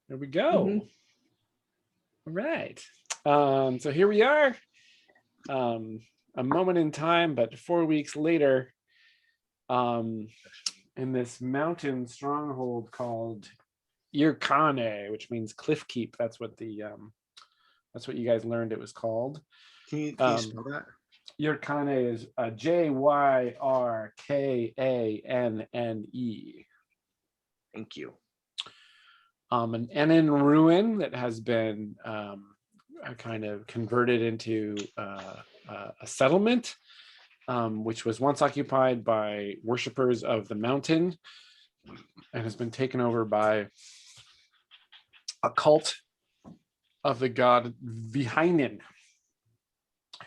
There we go. Mm-hmm. All right. So here we are. A moment in time, but 4 weeks later, in this mountain stronghold called Irkane, which means cliff keep. That's what you guys learned it was called. Can you spell that? Irkane is Jyrkane. Thank you. An Enin ruin that has been kind of converted into a settlement, which was once occupied by worshippers of the mountain and has been taken over by a cult of the god Vihainen,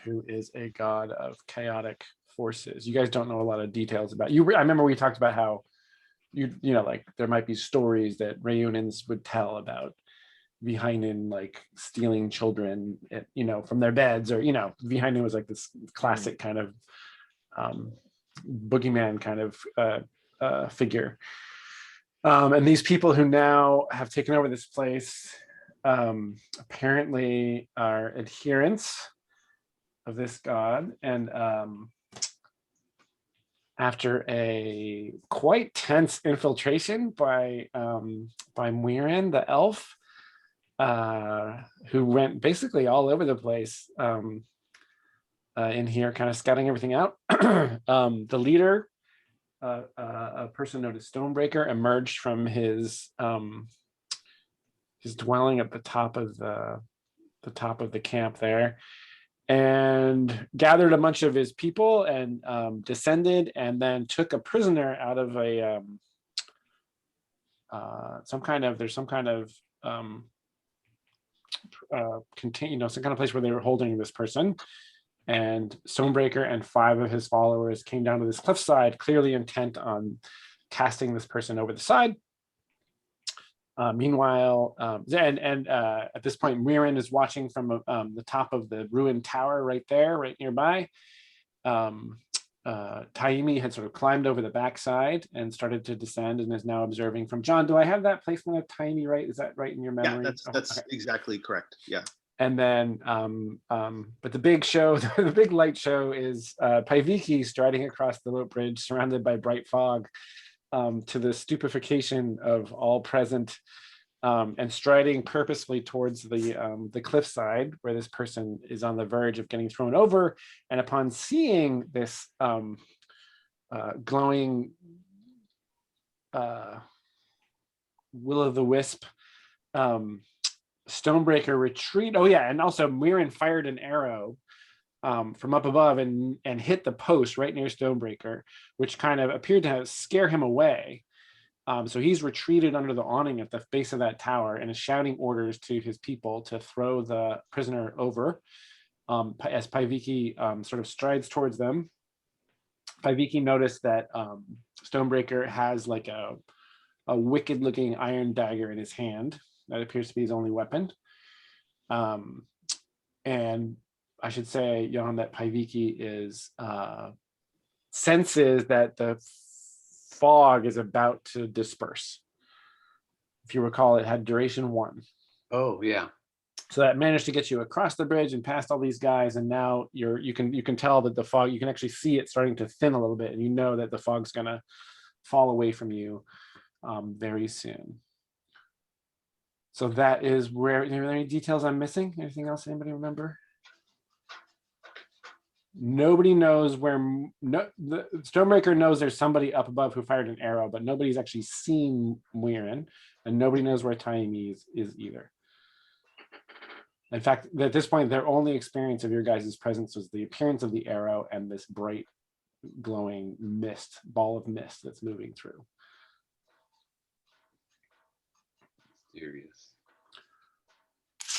who is a god of chaotic forces. You guys don't know a lot of details about you. I remember we talked about how like there might be stories that Rayunans would tell about Vihainen like stealing children, from their beds, or Vihainen was like this classic kind of boogeyman kind of figure. And these people who now have taken over this place apparently are adherents of this god, and after a quite tense infiltration by Muirin, the elf, who went basically all over the place in here, kind of scouting everything out. The leader, a person known as Stonebreaker, emerged from his dwelling at the top of the camp there, and gathered a bunch of his people and descended, and then took a prisoner out of some kind of some kind of place where they were holding this person. And Stonebreaker and 5 of his followers came down to this cliffside, clearly intent on casting this person over the side. Meanwhile, at this point, Muirin is watching from the top of the ruined tower right nearby. Taimi had sort of climbed over the backside and started to descend, and is now observing from John. Do I have that placement of Taimi right? Is that right in your memory? Yeah, that's okay. Exactly correct. Yeah. And then, but the big show, the big light show is Paiviki striding across the rope bridge, surrounded by bright fog, to the stupefaction of all present, and striding purposefully towards the cliffside where this person is on the verge of getting thrown over. And upon seeing this glowing will-o'-the-wisp Stonebreaker retreat. Oh yeah, and also Muirin fired an arrow from up above and hit the post right near Stonebreaker, which kind of appeared to scare him away. So he's retreated under the awning at the base of that tower and is shouting orders to his people to throw the prisoner over. As Paiviki sort of strides towards them, Paiviki noticed that Stonebreaker has like a wicked-looking iron dagger in his hand. That appears to be his only weapon. And I should say, Jan, that Paiviki is senses that the fog is about to disperse. If you recall, it had duration 1. Oh yeah. So that managed to get you across the bridge and past all these guys, and now you can tell that the fog, you can actually see it starting to thin a little bit, and you know that the fog's gonna fall away from you very soon. So that is where. Are there any details I'm missing? Anything else anybody remember? Nobody knows where. The Stonebreaker knows there's somebody up above who fired an arrow, but nobody's actually seen Muirin, and nobody knows where Taimi is either. In fact, at this point, their only experience of your guys' presence was the appearance of the arrow and this bright, glowing ball of mist that's moving through. Serious.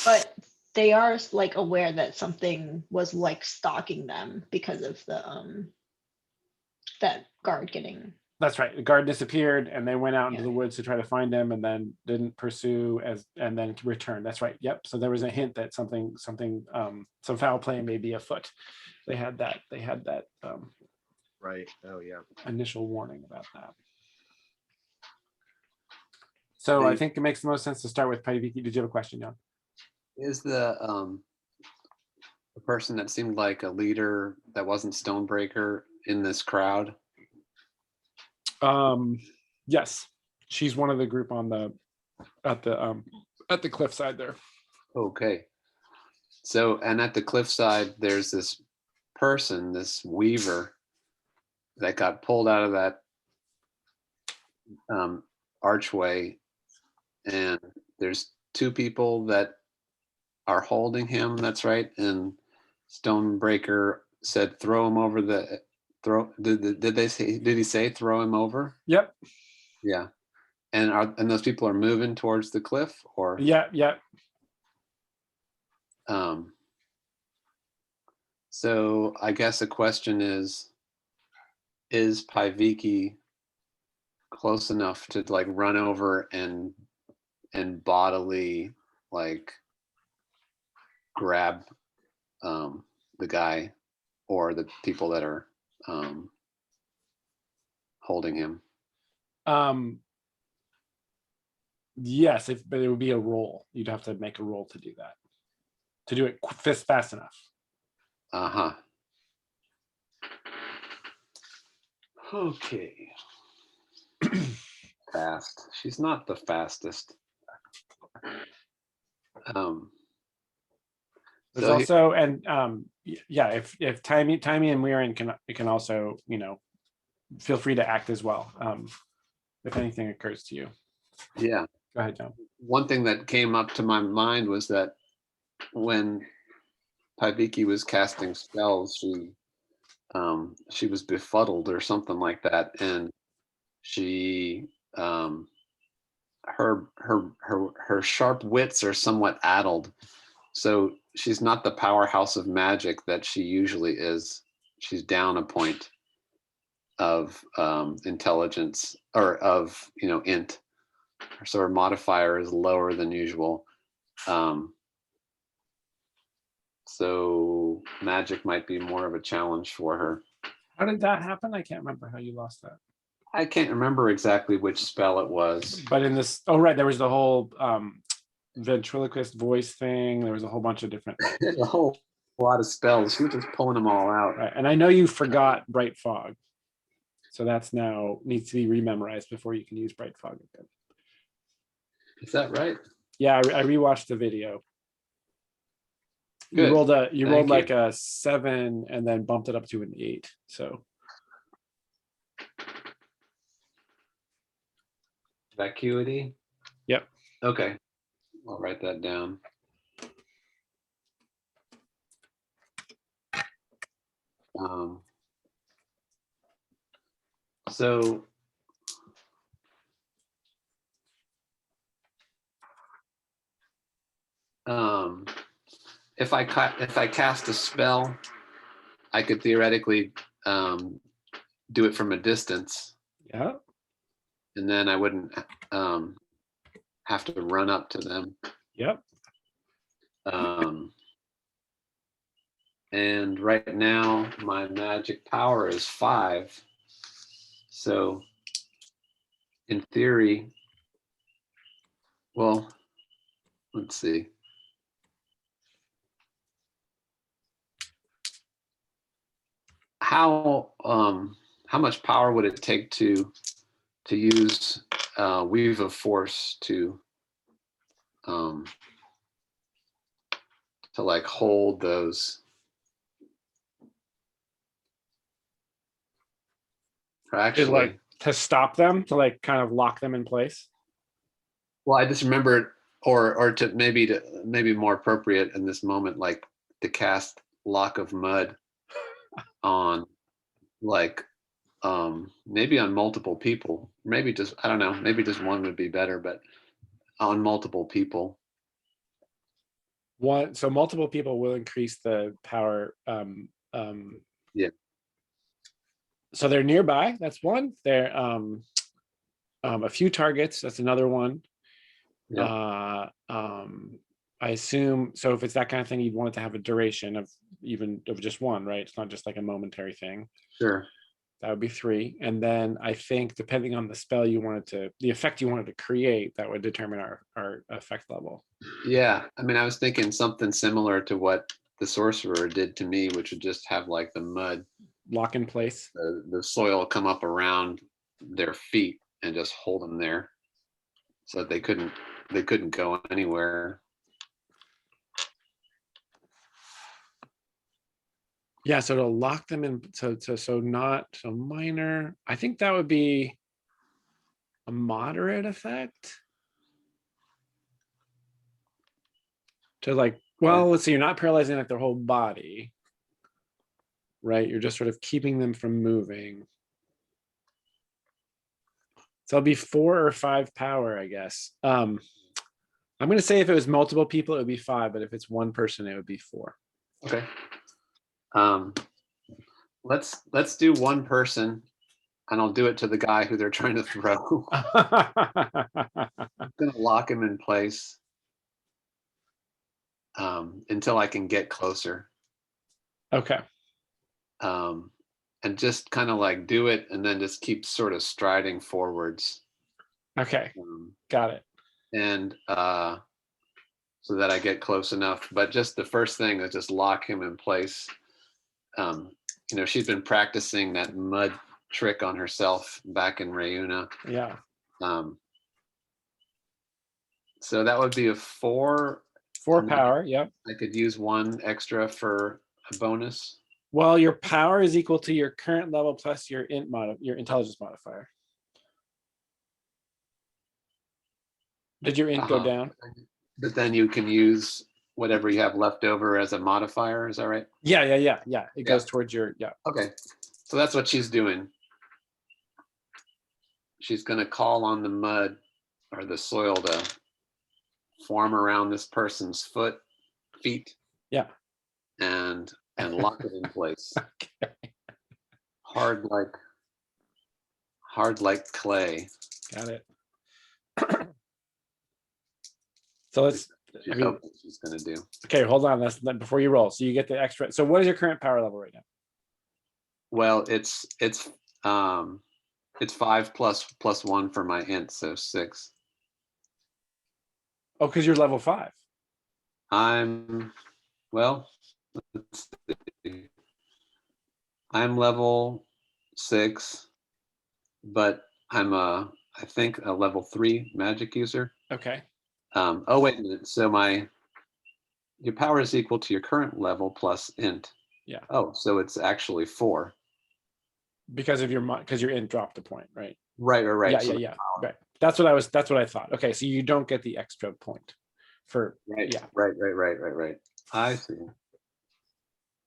But they are like aware that something was like stalking them because of the that guard getting. That's right. The guard disappeared, and they went out into the woods to try to find him, and then didn't pursue and then returned. That's right. Yep. So there was a hint that something some foul play may be afoot. They had that. Right. Oh yeah. Initial warning about that. So I The- think it makes the most sense to start with Paiviki. Did you have a question, John? Is the person that seemed like a leader that wasn't Stonebreaker in this crowd? Yes, she's one of the group on the at the cliffside there. Okay. So, and at the cliffside, there's this person, this weaver, that got pulled out of that archway, and there's two people that are holding him. That's right. And Stonebreaker said, "Throw him over the throw." Did they say? Did he say throw him over? Yep. Yeah. And those people are moving towards the cliff, or Yeah. So I guess the question is Paiviki close enough to like run over and bodily like grab the guy or the people that are holding him? Yes, but it would be a roll. You'd have to make a roll to do that. To do it fast enough. Uh-huh. Okay. Fast. She's not the fastest. There's So also yeah, if Timey and Weirin can also, feel free to act as well. If anything occurs to you. yeah. Go ahead, John. One thing that came up to my mind was that when Paiviki was casting spells, she was befuddled or something like that, and she her sharp wits are somewhat addled, so she's not the powerhouse of magic that she usually is. She's down a point of intelligence, or of int, so her modifier is lower than usual. So magic might be more of a challenge for her. How did that happen? I can't remember how you lost that. I can't remember exactly which spell it was. But in this, oh right, there was the whole ventriloquist voice thing. There was a whole bunch of different. There's a whole lot of spells. She was just pulling them all out. Right, and I know you forgot Bright Fog, so that's now needs to be rememorized before you can use Bright Fog again. Is that right? Yeah, I rewatched the video. Good. You rolled like a 7 and then bumped it up to an 8. So Vacuity? Yep. Okay. I'll write that down. So if I cast a spell, I could theoretically do it from a distance. yeah. And then I wouldn't have to run up to them. Yep. And right now my magic power is 5. So in theory, well, let's see. How much power would it take to use Weave of Force to like hold those? Actually, to stop them, to like kind of lock them in place. Well, I just remembered, or to maybe more appropriate in this moment, like to cast Lock of Mud on, like, maybe on multiple people. Maybe just, I don't know, maybe just one would be better, but on multiple people. So multiple people will increase the power. Yeah. So they're nearby. That's one. They're a few targets. That's another one. Yeah. I assume so. If it's that kind of thing, you'd want it to have a duration of just one, right? It's not just like a momentary thing. Sure. That would be 3. And then I think depending on the spell you wanted to, the effect you wanted to create, that would determine our effect level. Yeah, I mean, I was thinking something similar to what the sorcerer did to me, which would just have like the mud, Lock in place. the soil come up around their feet and just hold them there, so that they couldn't go anywhere. Yeah, so to lock them in, so minor. I think that would be a moderate effect. To like, well, let's see, you're not paralyzing like their whole body, right? You're just sort of keeping them from moving. So it'll be 4 or 5 power, I guess. I'm gonna say if it was multiple people, it would be 5, but if it's one person, it would be 4. Okay. Let's do one person, and I'll do it to the guy who they're trying to throw. I'm gonna lock him in place until I can get closer. Okay. And just kind of like do it, and then just keep sort of striding forwards. Okay. Got it. And so that I get close enough. But just the first thing is just lock him in place. She's been practicing that mud trick on herself back in Rayuna. Yeah. So that would be a 4. 4 power. Yep. I could use 1 extra for a bonus. Well, your power is equal to your current level plus your your intelligence modifier. Did your int go down? But then you can use whatever you have left over as a modifier. Is that right? Yeah. It goes towards your, yeah. Okay. So that's what she's doing. She's going to call on the mud or the soil to form around this person's feet. Yeah. And lock it in place. Okay. Hard like clay. Got it. So let's. She's going to do. Okay, hold on. That's before you roll. So you get the extra. So what is your current power level right now? Well, it's 5 plus 1 for my int, so 6. Oh, because you're level 5. Let's see. I'm level 6, but I'm I think a level 3 magic user. Okay. Oh, wait a minute. So your power is equal to your current level plus int. Yeah. Oh, so it's actually 4. Because of your int dropped a point, right? Right. Yeah. So Right. That's what I thought. Okay, so you don't get the extra point for right. Yeah. Right. I see.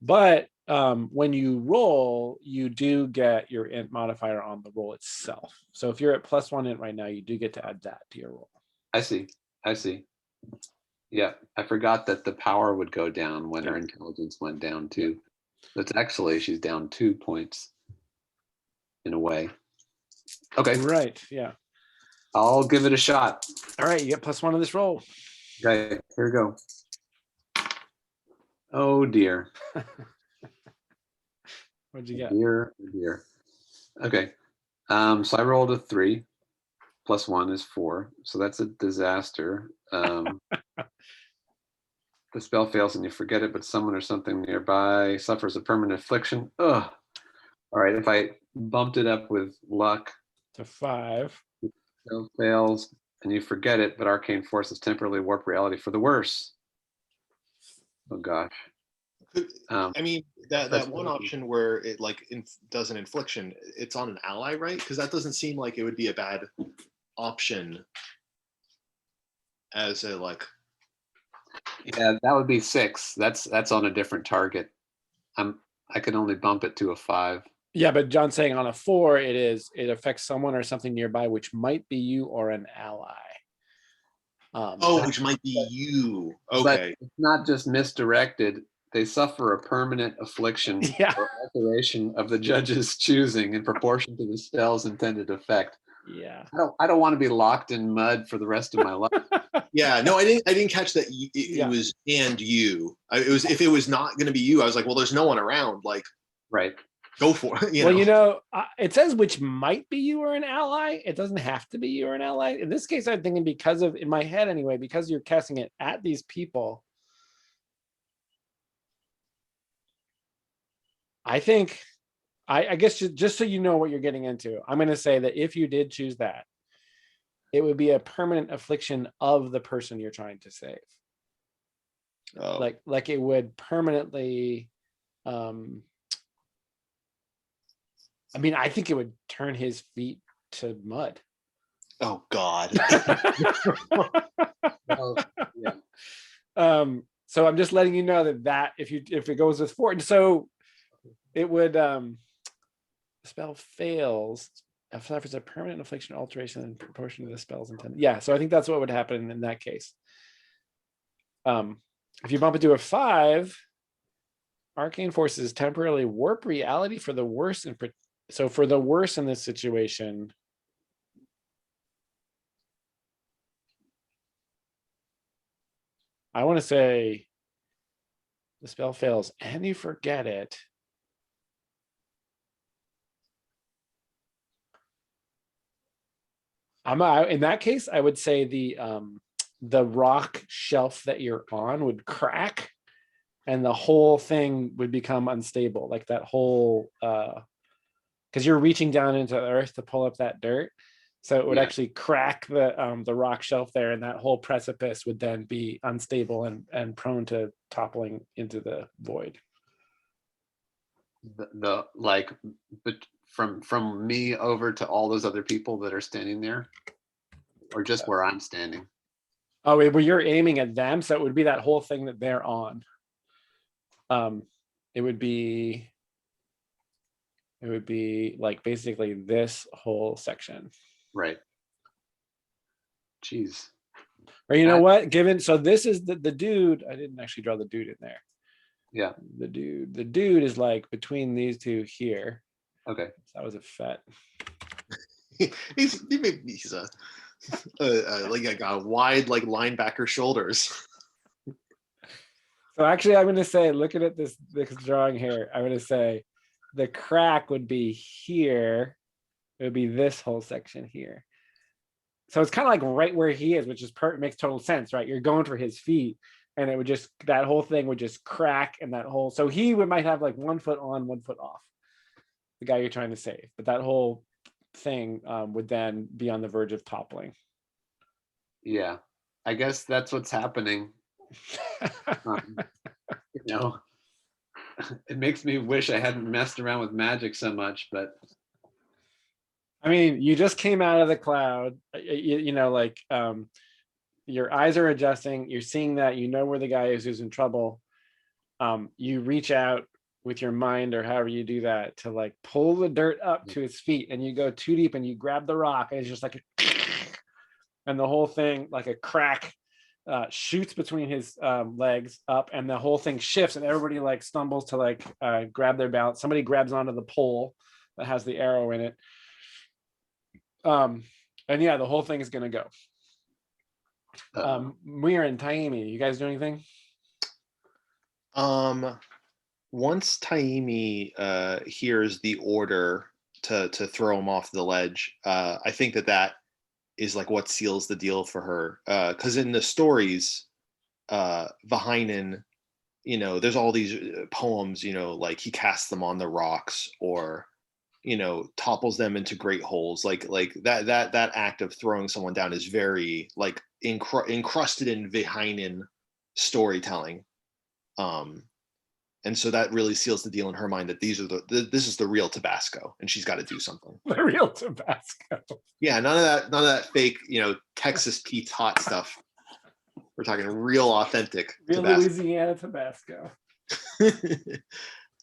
But when you roll, you do get your int modifier on the roll itself. So if you're at +1 int right now, you do get to add that to your roll. I see. Yeah, I forgot that the power would go down when her intelligence went down too. That's actually, she's down 2 points in a way. Okay. Right. Yeah. I'll give it a shot. All right. You get +1 on this roll. Okay, here we go. Oh dear. What'd you get? Dear. Okay. So I rolled a 3. +1 is 4. So that's a disaster. The spell fails and you forget it, but someone or something nearby suffers a permanent affliction. Ugh. All right, if I bumped it up with luck. To 5. Spell fails and you forget it, but arcane forces temporarily warp reality for the worse. Oh gosh. I mean, that one option where it does an infliction, it's on an ally, right? Because that doesn't seem like it would be a bad option as a Yeah, that would be 6. That's on a different target. I can only bump it to a 5. Yeah, but John's saying on a 4, it affects someone or something nearby, which might be you or an ally. Which might be you. Okay. But it's not just misdirected. They suffer a permanent affliction or alteration of the judge's choosing in proportion to the spell's intended effect. Yeah. I don't want to be locked in mud for the rest of my life. Yeah, no, I didn't catch that. It was and you. If it was not going to be you, I was like, well, there's no one around. Right. go for it. It says which might be you or an ally. It doesn't have to be you or an ally. In this case, I'm thinking in my head anyway, because you're casting it at these people. I think, I guess just so you know what you're getting into, I'm going to say that if you did choose that, it would be a permanent affliction of the person you're trying to save. Oh. Like it would permanently, I think it would turn his feet to mud. Oh God. Well, yeah. So I'm just letting you know that if it goes with 4, so it would the spell fails if suffers a permanent affliction alteration in proportion to the spell's intended. Yeah, so I think that's what would happen in that case. If you bump into a 5, arcane forces temporarily warp reality for the worse. So for the worse in this situation, I want to say the spell fails and you forget it. In that case, I would say the rock shelf that you're on would crack and the whole thing would become unstable, like that whole because you're reaching down into the earth to pull up that dirt. So it would actually crack the rock shelf there, and that whole precipice would then be unstable and prone to toppling into the void. But from me over to all those other people that are standing there, or just where I'm standing? Oh, where you're aiming at them, so it would be that whole thing that they're on. It would be like basically this whole section. Right. Jeez. Or you know what? So this is the dude. I didn't actually draw the dude in there. Yeah. The dude is like between these two here. Okay. So that was a fet. he's got a wide like linebacker shoulders. So actually, I'm going to say, looking at this drawing here, I'm going to say the crack would be here. It would be this whole section here. So it's kind of like right where he is, which is makes total sense, right? You're going for his feet, and it would just, that whole thing would just crack, and that whole, so he might have like 1 foot on, 1 foot off, the guy you're trying to save, but that whole thing would then be on the verge of toppling. Yeah, I guess that's what's happening. It makes me wish I hadn't messed around with magic so much, but you just came out of the cloud, your eyes are adjusting, you're seeing that, where the guy is who's in trouble. You reach out with your mind, or however you do that, to like pull the dirt up to his feet, and you go too deep and you grab the rock, and it's just like and the whole thing, like a crack, shoots between his legs up, and the whole thing shifts, and everybody like stumbles to like grab their balance. Somebody grabs onto the pole that has the arrow in it, and yeah, the whole thing is gonna go. Muir and Taimi, you guys do anything? Once Taimi hears the order to throw him off the ledge, I think that is like what seals the deal for her. Because in the stories, Vahainen, there's all these poems, like he casts them on the rocks, or topples them into great holes. Like that act of throwing someone down is very like encrusted in Vahainen storytelling. And so that really seals the deal in her mind that this is the real Tabasco, and she's got to do something. The real Tabasco. Yeah, none of that fake, Texas Pete's hot stuff. We're talking real authentic real Tabasco. Louisiana Tabasco.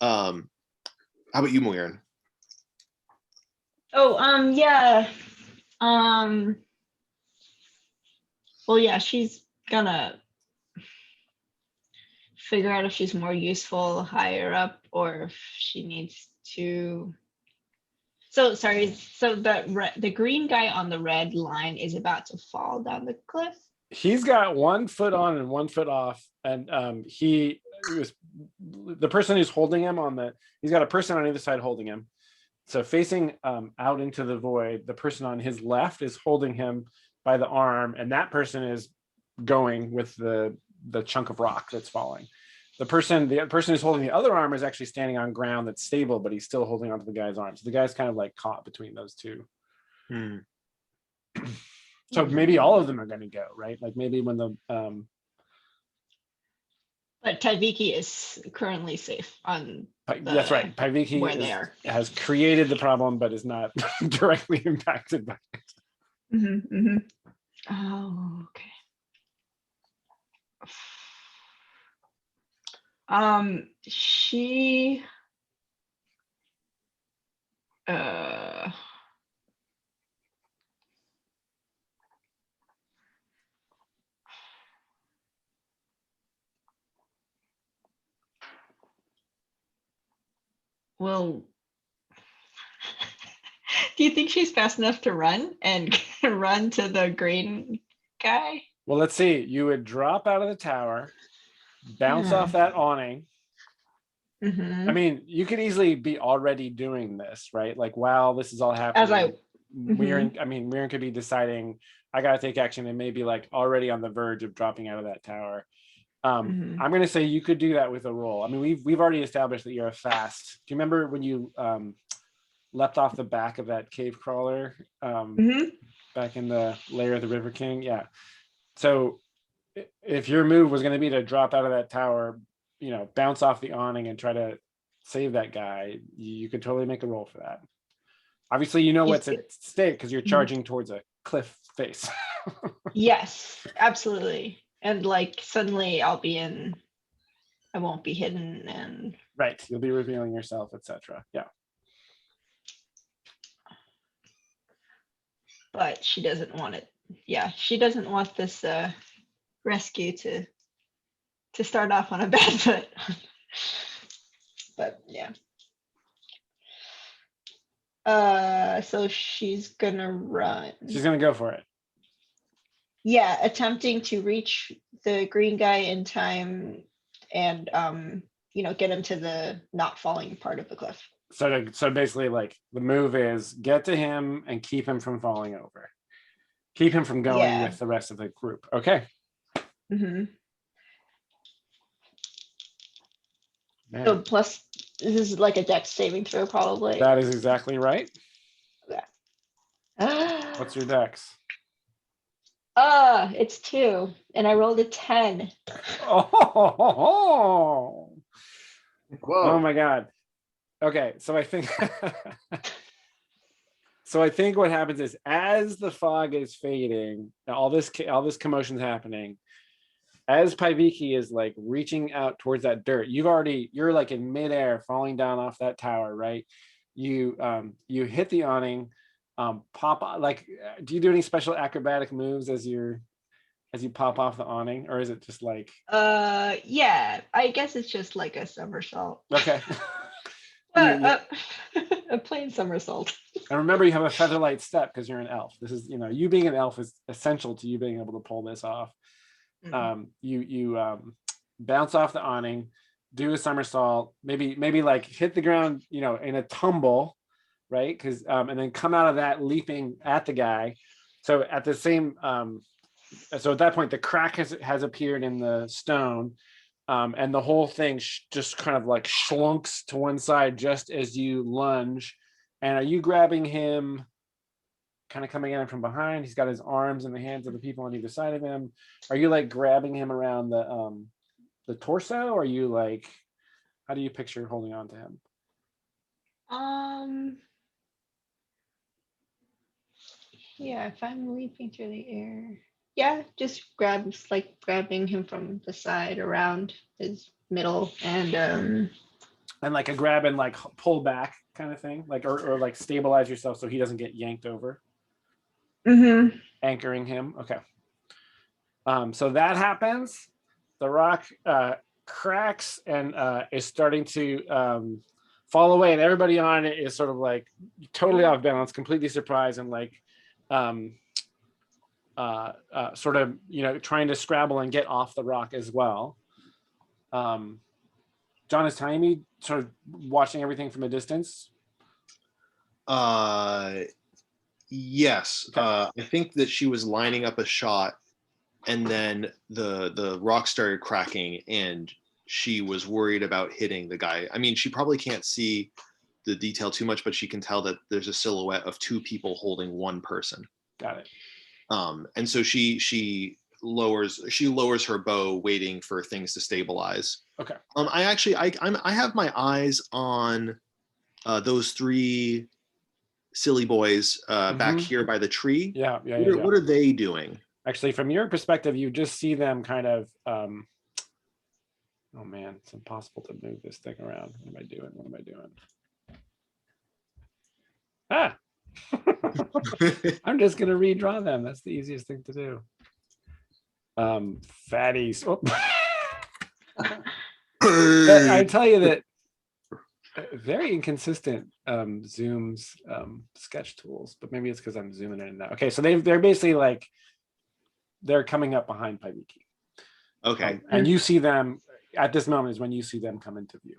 How about you, Muirin? Yeah. Well, yeah, she's gonna figure out if she's more useful higher up, or if she needs to. So sorry. So the green guy on the red line is about to fall down the cliff. He's got 1 foot on and 1 foot off, and he was the person who's holding him he's got a person on either side holding him. So facing out into the void, the person on his left is holding him by the arm, and that person is going with the chunk of rock that's falling. The person who's holding the other arm is actually standing on ground that's stable, but he's still holding onto the guy's arm. So the guy's kind of like caught between those two. So maybe all of them are going to go, right? Like maybe when the But Tyviki is currently safe on. That's right. Paviki has created the problem, but is not directly impacted by it. Oh, okay. She. Well, do you think she's fast enough to run and run to the green guy? Well, let's see. You would drop out of the tower, bounce off that awning. I mean, you could easily be already doing this, right? Like while this is all happening, Mirren could be deciding, I got to take action, and maybe like already on the verge of dropping out of that tower. I'm going to say you could do that with a roll. I mean, we've already established that you're a fast. Do you remember when you leapt off the back of that cave crawler back in the lair of the River King? Yeah. So if your move was going to be to drop out of that tower, bounce off the awning and try to save that guy, you could totally make a roll for that. Obviously, you know what's at stake because you're charging towards a cliff face. Yes, absolutely. And like suddenly I won't be hidden, and right, you'll be revealing yourself, etc. Yeah. But she doesn't want it. Yeah, she doesn't want this rescue to start off on a bad foot. But yeah. So she's gonna run. She's gonna go for it. Yeah, attempting to reach the green guy in time and get him to the not falling part of the cliff. So basically, like the move is get to him and keep him from falling over. Keep him from going with the rest of the group. Okay. So plus, this is like a dex saving throw, probably. That is exactly right. Okay. What's your dex? It's 2, and I rolled a 10. Oh, Whoa. Oh my God. Okay, so I think what happens is as the fog is fading, all this commotion's happening. As Paviki is like reaching out towards that dirt, you're like in midair, falling down off that tower, right? You hit the awning. Pop, like, do you do any special acrobatic moves as you pop off the awning, or is it just like yeah, I guess it's just like a somersault. Okay. A plain somersault. And remember, you have a featherlight step because you're an elf. This is, you being an elf is essential to you being able to pull this off. You bounce off the awning, do a somersault, maybe like hit the ground, in a tumble, right? Because and then come out of that leaping at the guy. So at the same so at that point the crack has appeared in the stone, and the whole thing just kind of like schlunks to one side just as you lunge. And are you grabbing him, kind of coming at him from behind? He's got his arms in the hands of the people on either side of him. Are you like grabbing him around the torso? Or are you like, how do you picture holding on to him? Yeah, if I'm leaping through the air, yeah, just grabbing him from the side around his middle, and like a grab and like pull back kind of thing, like or like stabilize yourself so he doesn't get yanked over. Anchoring him. Okay. So that happens. The rock cracks and is starting to fall away, and everybody on it is sort of like totally off balance, completely surprised, and like sort of trying to scrabble and get off the rock as well. John, is Taimi sort of watching everything from a distance? Yes. Okay. I think that she was lining up a shot, and then the rock started cracking, and she was worried about hitting the guy. I mean, she probably can't see the detail too much, but she can tell that there's a silhouette of two people holding one person. Got it. And so she lowers her bow, waiting for things to stabilize. Okay. I have my eyes on those three silly boys back here by the tree. Yeah. What are they doing? Actually, from your perspective, you just see them kind of. Oh man, it's impossible to move this thing around. What am I doing? Ah. I'm just gonna redraw them. That's the easiest thing to do. Fatties. Oh. I tell you that very inconsistent zooms sketch tools, but maybe it's because I'm zooming in and out. Okay, so they're basically like they're coming up behind Paiviki. Okay. And you see them at this moment is when you see them come into view.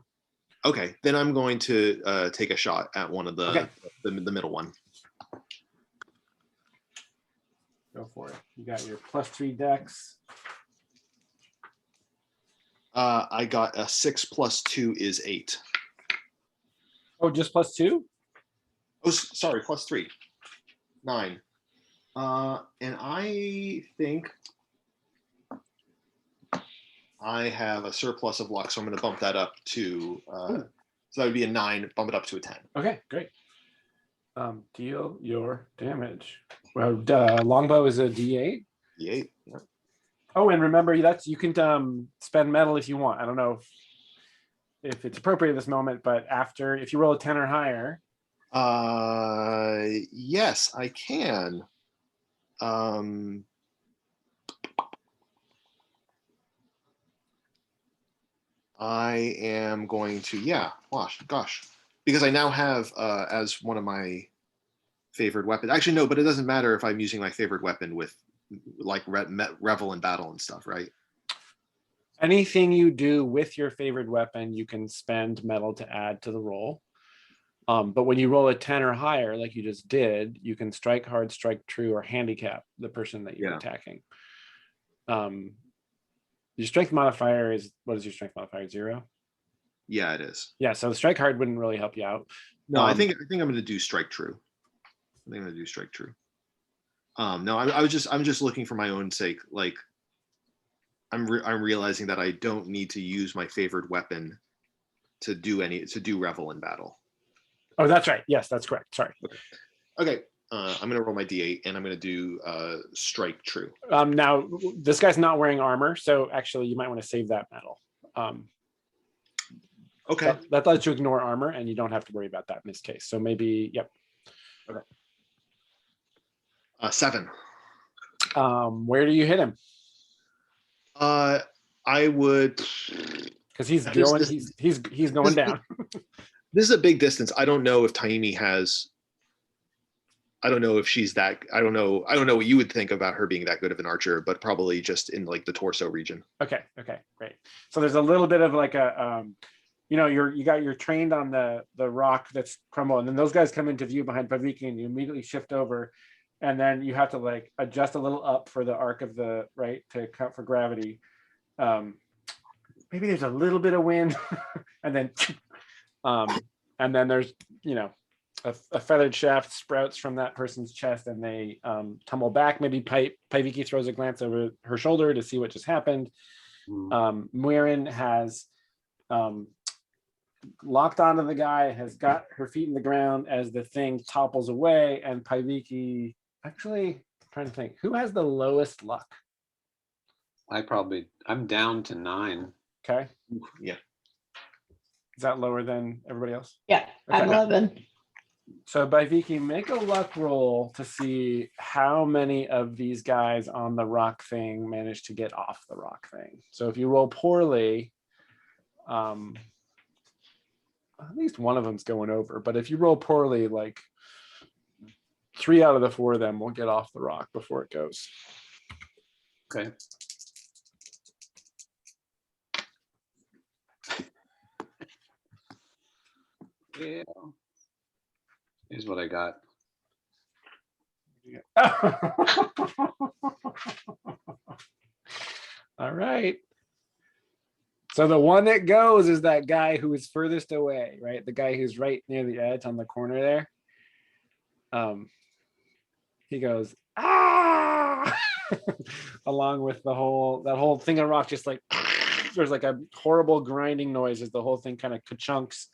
Okay, then I'm going to take a shot at one of the middle one. Go for it. You got your +3 dex. I got a 6 + 2 is 8. Oh, just +2? Oh, sorry, +3, 9. And I think I have a surplus of luck, so I'm going to bump that up to. So that would be a 9. Bump it up to a 10. Okay, great. Deal your damage. Well, longbow is a D8. D8. Yeah. Oh, and remember you can spend metal if you want. I don't know if it's appropriate at this moment, but if you roll a 10 or higher. Yes, I can. I am going to, gosh, because I now have as one of my favorite weapons. Actually, no, but it doesn't matter if I'm using my favorite weapon with like revel in battle and stuff, right? Anything you do with your favorite weapon, you can spend metal to add to the roll. But when you roll a 10 or higher, like you just did, you can strike hard, strike true, or handicap the person that you're attacking. Your strength modifier is, what is your strength modifier? 0? Yeah, it is. Yeah, so strike hard wouldn't really help you out. No, I think I'm going to do strike true. I think I'm going to do strike true. No, I'm just looking for my own sake. Like, I'm realizing that I don't need to use my favorite weapon to do revel in battle. Oh, that's right. Yes, that's correct. Sorry. Okay. I'm going to roll my D8 and I'm going to do strike true. Now, this guy's not wearing armor, so actually you might want to save that metal. Okay. That lets you ignore armor, and you don't have to worry about that in this case. So maybe, yep. Okay. 7. Where do you hit him? I would, because he's going. He's going down. This is a big distance. I don't know if Taimi has. I don't know if she's that. I don't know what you would think about her being that good of an archer, but probably just in like the torso region. Okay, great. So there's a little bit of like a, you're trained on the rock that's crumbled, and then those guys come into view behind Paiviki, and you immediately shift over, and then you have to like adjust a little up for the arc of the right to account for gravity. Maybe there's a little bit of wind, and then there's a feathered shaft sprouts from that person's chest, and they tumble back. Maybe Paiviki throws a glance over her shoulder to see what just happened. Muirin has locked onto the guy, has got her feet in the ground as the thing topples away, and Paiviki, actually, I'm trying to think, who has the lowest luck? I'm down to 9. Okay. Yeah. Is that lower than everybody else? Yeah, I'm 11. So Paiviki, make a luck roll to see how many of these guys on the rock thing manage to get off the rock thing. So if you roll poorly, at least one of them's going over. But if you roll poorly, like 3 out of the 4 of them will get off the rock before it goes. Okay. Yeah. Here's what I got. All right. So the one that goes is that guy who is furthest away, right? The guy who's right near the edge on the corner there. He goes, ah, along with that whole thing of rock, just like there's like a horrible grinding noise as the whole thing kind of ka-chunks.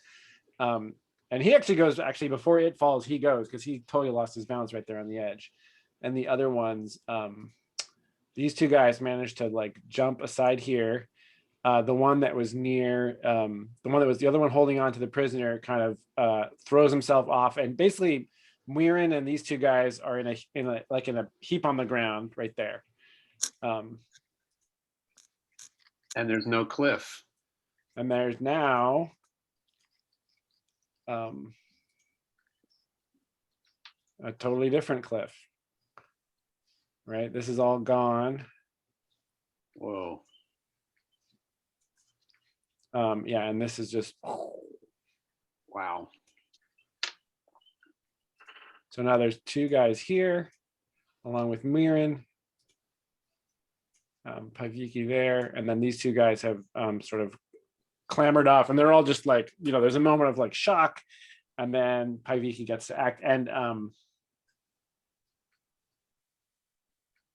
And he actually goes, before it falls, he goes, because he totally lost his balance right there on the edge. And the other ones, these two guys managed to like jump aside here. The one that was near, the other one holding on to the prisoner kind of throws himself off, and basically Muirin and these two guys are in a heap on the ground right there. And there's no cliff. And there's now a totally different cliff. Right? This is all gone. Whoa. Yeah, and this is just Wow. So now there's two guys here, along with Muirin, Paviki there, and then these two guys have sort of clambered off, and they're all just like, there's a moment of like shock, and then Paviki gets to act, and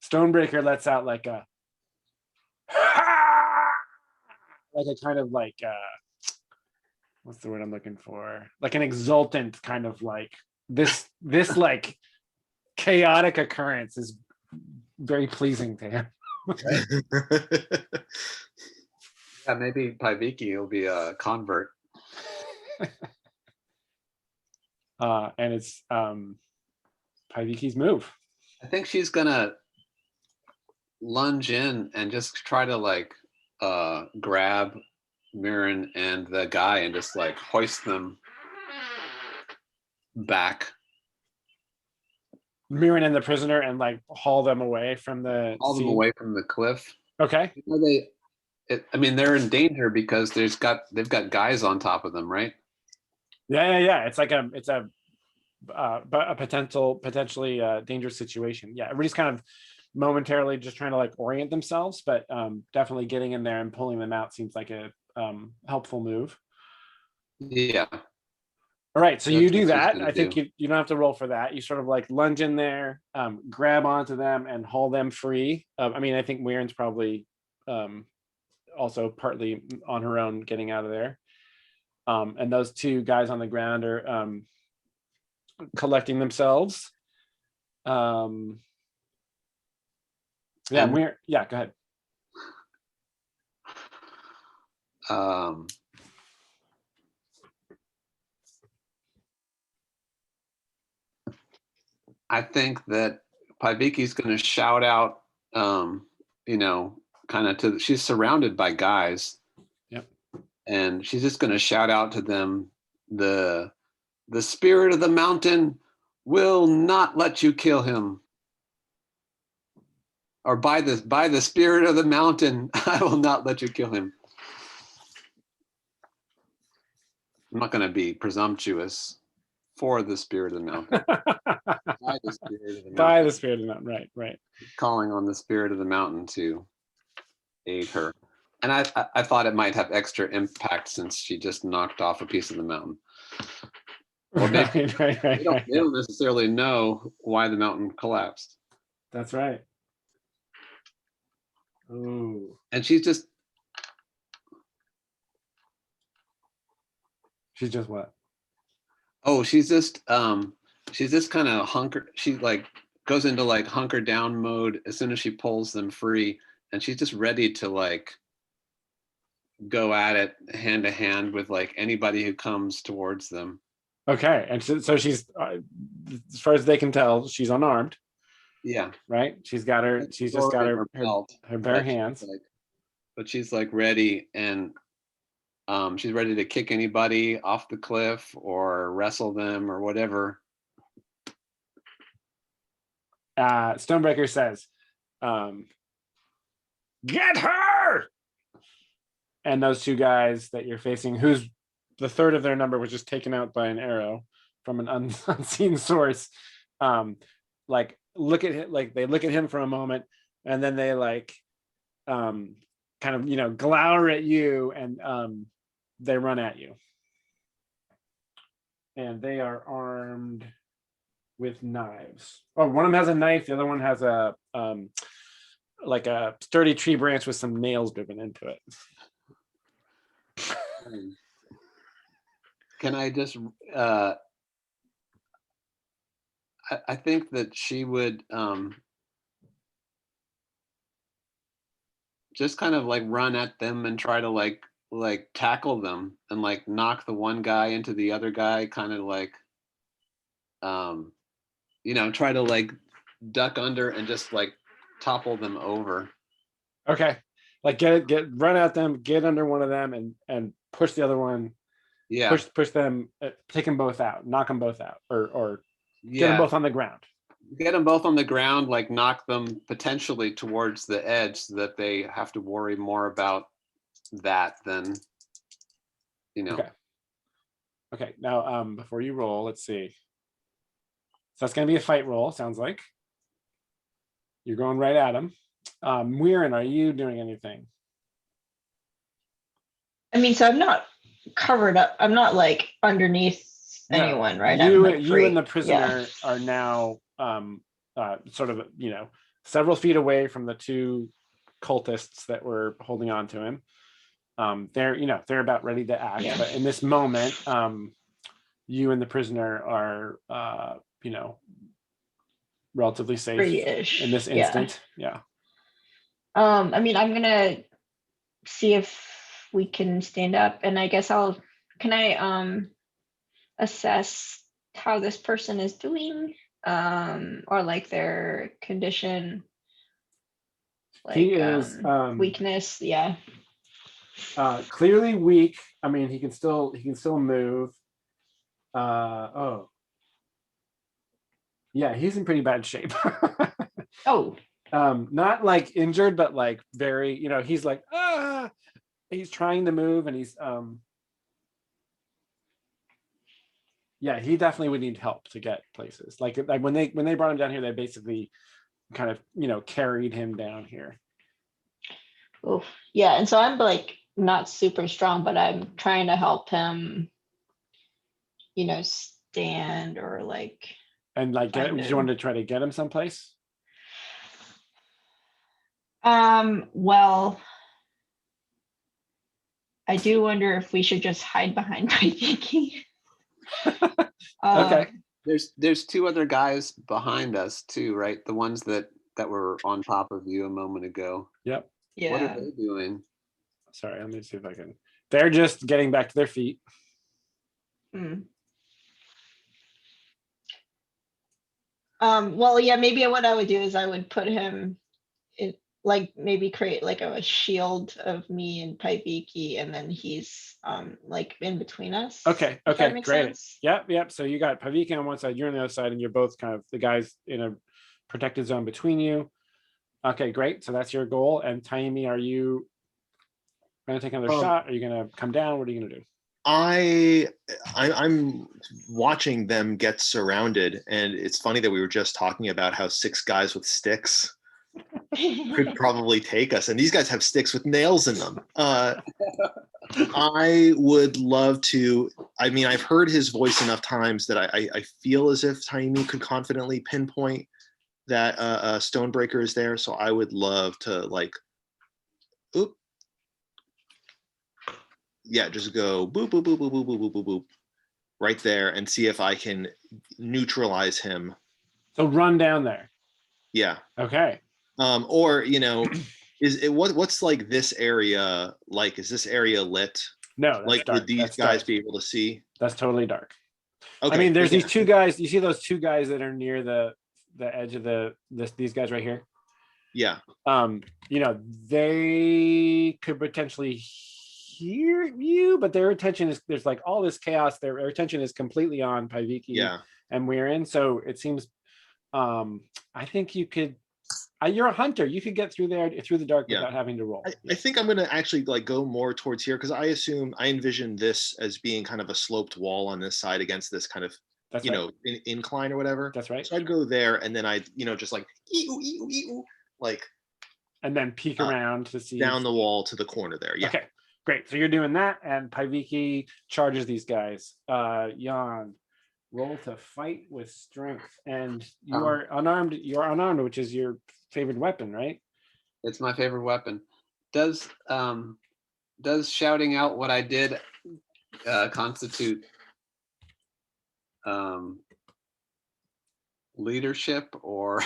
Stonebreaker lets out like a kind of like what's the word I'm looking for? Like an exultant kind of like this like chaotic occurrence is very pleasing to him. Yeah, maybe Paviki will be a convert. And it's Paviki's move. I think she's gonna lunge in and just try to like grab Mirren and the guy and just like hoist them back. Muirin and the prisoner, and like haul them away from the Haul them away from the cliff. Okay. They're in danger because they've got guys on top of them, right? Yeah. It's like a potentially dangerous situation. Yeah, everybody's kind of momentarily just trying to like orient themselves, but definitely getting in there and pulling them out seems like a helpful move. Yeah. All right, so you do that. Gonna I think you don't have to roll for that. You sort of like lunge in there, grab onto them, and haul them free. I think Muirin's probably also partly on her own getting out of there. And those two guys on the ground are collecting themselves. Yeah, go ahead. I think that Paviki's going to shout out, she's surrounded by guys. Yep. And she's just going to shout out to them, the spirit of the mountain will not let you kill him. Or by the spirit of the mountain, I will not let you kill him. I'm not going to be presumptuous. For the spirit of the mountain. By the spirit of the mountain. By the spirit of the mountain, right. Calling on the spirit of the mountain to aid her. And I thought it might have extra impact since she just knocked off a piece of the mountain. Or maybe they don't necessarily know why the mountain collapsed. That's right. Ooh. And she's just what? Oh, she's just kind of hunker. She like goes into like hunker down mode as soon as she pulls them free, and she's just ready to like go at it hand to hand with like anybody who comes towards them. Okay, and so she's, as far as they can tell, she's unarmed. Yeah. Right. She's got her. She's just got her bare hands. But she's like ready, and she's ready to kick anybody off the cliff or wrestle them or whatever. Stonebreaker says, get her! And those two guys that you're facing, who's the third of their number was just taken out by an arrow from an unseen source. Like look at him, like they look at him for a moment, and then they like kind of, you know, glower at you, and they run at you. And they are armed with knives. Oh, one of them has a knife, the other one has a like a sturdy tree branch with some nails driven into it. Can I just I think that she would just kind of like run at them and try to like tackle them and like knock the one guy into the other guy, kind of like you know, try to like duck under and just like topple them over. Okay, like run at them, get under one of them, and push the other one. Yeah, push them, take them both out, knock them both out, or yeah, get them both on the ground. Get them both on the ground, like knock them potentially towards the edge so that they have to worry more about that than, you know. Okay, now before you roll, let's see. So that's going to be a fight roll, sounds like. You're going right at him. Muirin, are you doing anything? I mean, so I'm not covered up. I'm not like underneath anyone, right? You, I'm, like, you and the free. prisoner are now sort of, you know, several feet away from the two cultists that were holding on to him. They're, you know, they're about ready to act, Yeah. but in this moment, you and the prisoner are, you know, relatively safe Free-ish. in this instant. Yeah. I mean, I'm gonna see if we can stand up, and I guess can I assess how this person is doing, or like their condition, like He is weakness. Yeah. clearly weak. I mean, he can still move. Oh, yeah, he's in pretty bad shape. Oh. Not like injured, but like very, you know, he's like, he's trying to move, and he's yeah, he definitely would need help to get places. Like when they brought him down here, they basically kind of, you know, carried him down here. Oh, yeah. And so I'm like not super strong, but I'm trying to help him, you know, stand or like. And like, did you want to try to get him someplace? Well, I do wonder if we should just hide behind my thinking. Okay. There's two other guys behind us too, right? The ones that were on top of you a moment ago. Yep. Yeah. What are they doing? Sorry, let me see if I can. They're just getting back to their feet. Well, yeah, maybe what I would do is I would put him in, like maybe create like a shield of me and Paiviki, and then he's like in between us. Okay, great. Sense. Yep. So you got Paiviki on one side, you're on the other side, and you're both kind of the guys in a protected zone between you. Okay, great. So that's your goal. And Taimi, are you going to take another shot? Are you going to come down? What are you going to do? I'm watching them get surrounded, and it's funny that we were just talking about how 6 guys with sticks could probably take us, and these guys have sticks with nails in them. I would love to. I mean, I've heard his voice enough times that I feel as if Taimi could confidently pinpoint that Stonebreaker is there. So I would love to like, oop. Yeah, just go boop, boop, boop, boop, boop, boop, boop, boop, boop, right there, and see if I can neutralize him. So run down there. Yeah. Okay. Or, you know, is it what's like this area like? Is this area lit? No, that's like dark. Would these guys be able to see? That's totally dark. Okay. I mean, there's these two guys. You see those two guys that are near the edge of these guys right here? Yeah. You know, they could potentially hear you, but their attention is, there's like all this chaos. Their attention is completely on Paiviki and Muirin. So it seems I think you could You're a hunter. You could get through there through the dark Yeah. without having to roll. I think I'm gonna actually like go more towards here because I envision this as being kind of a sloped wall on this side against this kind of That's right. incline or whatever. That's right. So I'd go there and then I'd just like like And then peek around to see down the wall to the corner there. Yeah. Okay, great. So you're doing that, and Paiviki charges these guys. Jan, roll to fight with strength, and you are unarmed. You're unarmed, which is your favorite weapon, right? It's my favorite weapon. Does shouting out what I did constitute leadership, or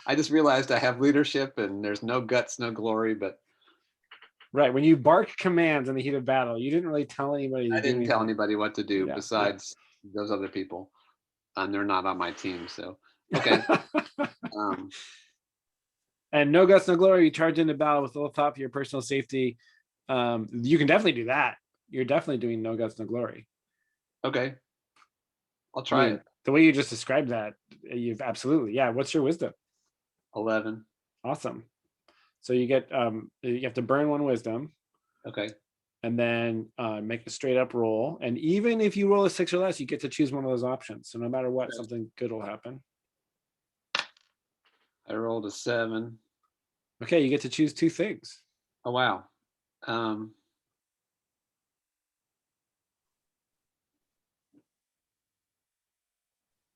I just realized I have leadership and there's no guts, no glory, but Right. When you bark commands in the heat of battle, you didn't really tell anybody. I to do didn't tell anything. anybody what to do Yeah, besides those other people, and they're not on my team. So okay. And no guts, no glory. You charge into battle with little thought for your personal safety. You can definitely do that. You're definitely doing no guts, no glory. Okay. I'll try it. The way you just described that, you've absolutely, yeah. What's your wisdom? 11. Awesome. So you get you have to burn one wisdom. Okay. And then make a straight up roll. And even if you roll a 6 or less, you get to choose one of those options. So no matter what, Okay. something good will happen. I rolled a 7. Okay, you get to choose 2 things. Oh wow.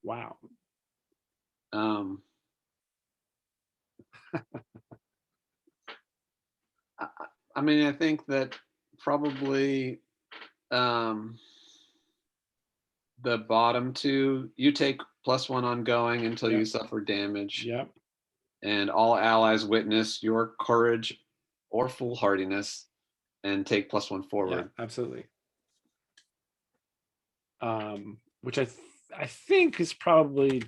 Wow. I mean, I think that probably the bottom 2, you take +1 ongoing until you suffer damage. Yep. And all allies witness your courage or foolhardiness and take +1 forward. Yeah, absolutely. Which I think is probably.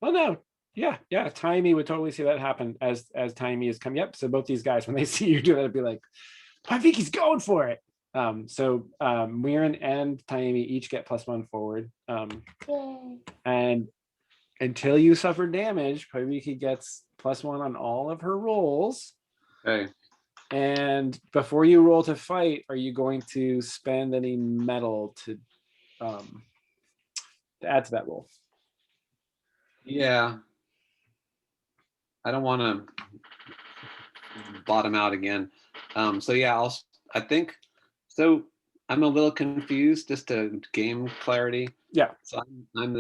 Oh no. Yeah. Taimi would totally see that happen as Taimi is coming. Yep. So both these guys, when they see you do that, it'd be like, I think he's going for it. So Mirren and Taimi each get +1 forward. And until you suffer damage, Paiviki gets +1 on all of her rolls. Okay. And before you roll to fight, are you going to spend any metal to add to that roll? Yeah. I don't want to bottom out again. So yeah, I think so. I'm a little confused just to game clarity. Yeah. So I'm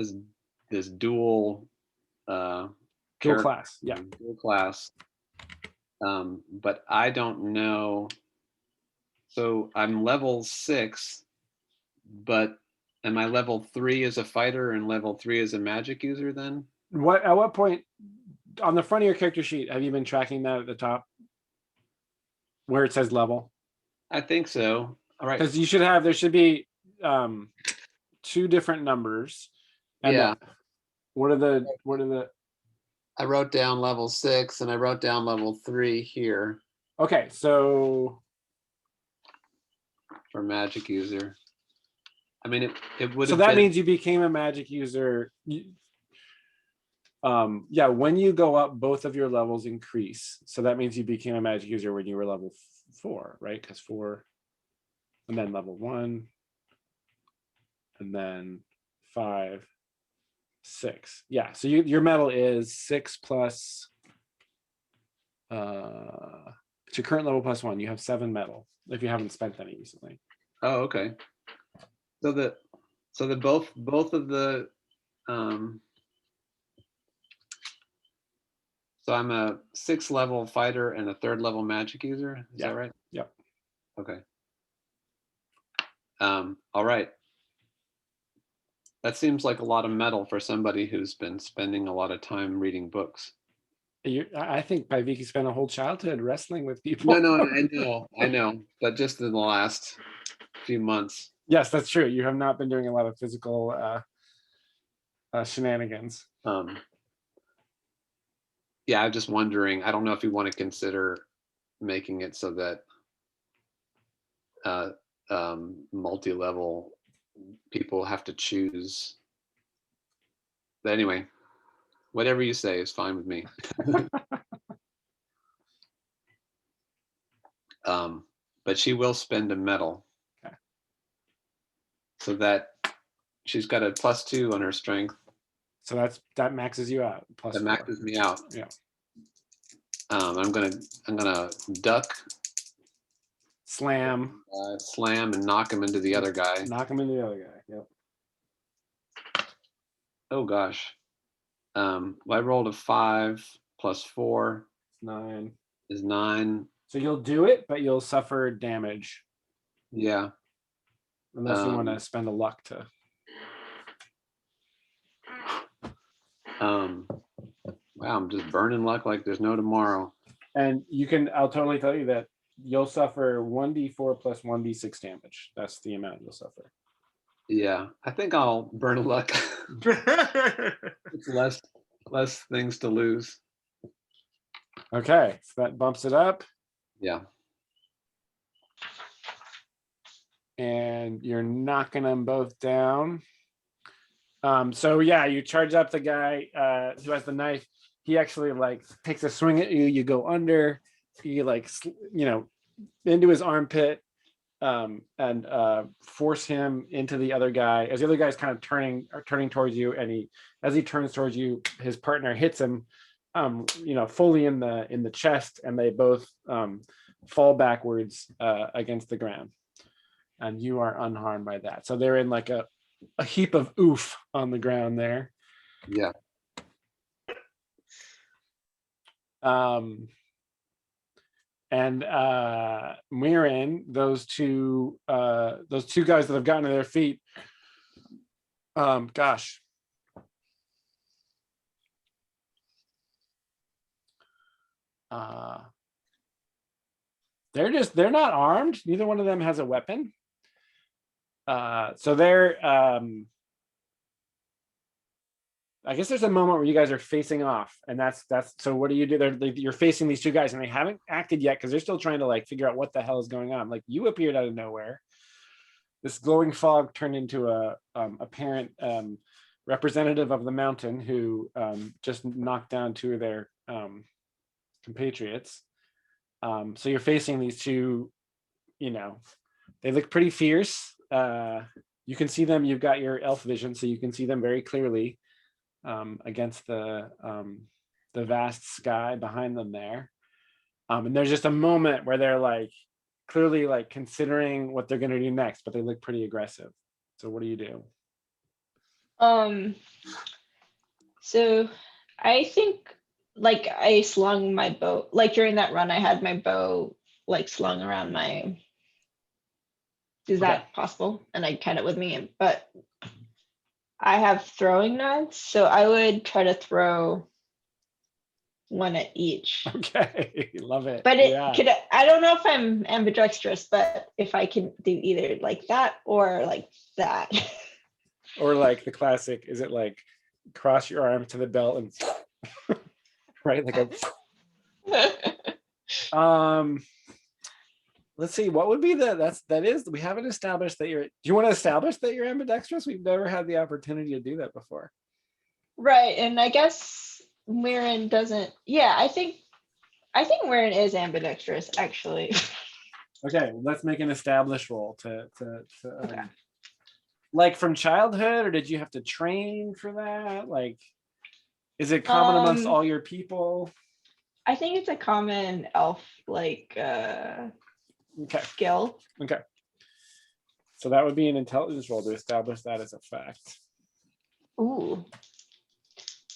this dual class. Yeah. Dual class. But I don't know. So I'm level 6, but am I level 3 as a fighter and level 3 as a magic user then? At what point on the front of your character sheet have you been tracking that at the top where it says level? I think so. All right. Because there should be 2 different numbers. And yeah. What are the I wrote down level 6 and I wrote down level 3 here. Okay, so for magic user. I mean, it would. So that means you became a magic user. Yeah, when you go up, both of your levels increase. So that means you became a magic user when you were level 4, right? Because 4, and then level 1, and then 5, 6. Yeah. So your metal is 6 plus. It's your current level +1. You have 7 metal if you haven't spent any recently. Oh, okay. So the both of the so I'm a 6th level fighter and a 3rd level magic user. Is that right? Yep. Okay. All right. That seems like a lot of metal for somebody who's been spending a lot of time reading books. I think Paiviki spent a whole childhood wrestling with people. No, I know, but just in the last few months. Yes, that's true. You have not been doing a lot of physical shenanigans. Yeah, I'm just wondering. I don't know if you want to consider making it so that multi-level people have to choose. But anyway, Whatever you say is fine with me. But she will spend a medal. Okay. So that she's got a +2 on her strength. So that maxes you out. Plus That 4. maxes me out. Yeah. I'm gonna duck, Slam. slam, and knock him into the other guy. Knock him into the other guy. Yep. Oh gosh. Well, I rolled a 5 + 4 9. is 9. So you'll do it, but you'll suffer damage Yeah. unless you want to spend a luck to. Wow, I'm just burning luck like there's no tomorrow. And I'll totally tell you that you'll suffer 1d4 plus 1d6 damage. That's the amount you'll suffer. Yeah, I think I'll burn a luck. It's less things to lose. Okay, so that bumps it up. Yeah. And you're knocking them both down. So yeah, you charge up the guy who has the knife. He actually like takes a swing at you. You go under. You like into his armpit and force him into the other guy. As the other guy's kind of turning towards you, and as he turns towards you, his partner hits him, fully in the chest, and they both fall backwards against the ground, and you are unharmed by that. So they're in like a heap of oof on the ground there. Yeah. And Mirren, those two guys that have gotten to their feet, gosh. They're not armed. Neither one of them has a weapon. So they're I guess there's a moment where you guys are facing off, and that's so what do you do? You're facing these two guys, and they haven't acted yet because they're still trying to like figure out what the hell is going on. Like, you appeared out of nowhere. This glowing fog turned into a apparent representative of the mountain who just knocked down two of their compatriots. So you're facing these two, they look pretty fierce. You can see them. You've got your elf vision, so you can see them very clearly against the vast sky behind them there. And there's just a moment where they're like clearly like considering what they're going to do next, but they look pretty aggressive. So what do you do? So I think like I slung my bow, like during that run I had my bow like slung around my, is that possible? And I had it with me, but I have throwing knives, so I would try to throw one at each. Okay, love it. But I don't know if I'm ambidextrous, but if I can do either like that or like that. Or like the classic, is it like cross your arm to the belt and right, like a let's see, what would be we haven't established that do you want to establish that you're ambidextrous? We've never had the opportunity to do that before. Right, and I guess Mirren doesn't. Yeah, I think Mirren is ambidextrous actually. Okay, let's make an established roll to Okay. Like from childhood, or did you have to train for that? Like, is it common amongst all your people? I think it's a common elf like skill. Okay. So that would be an intelligence roll to establish that as a fact. Ooh.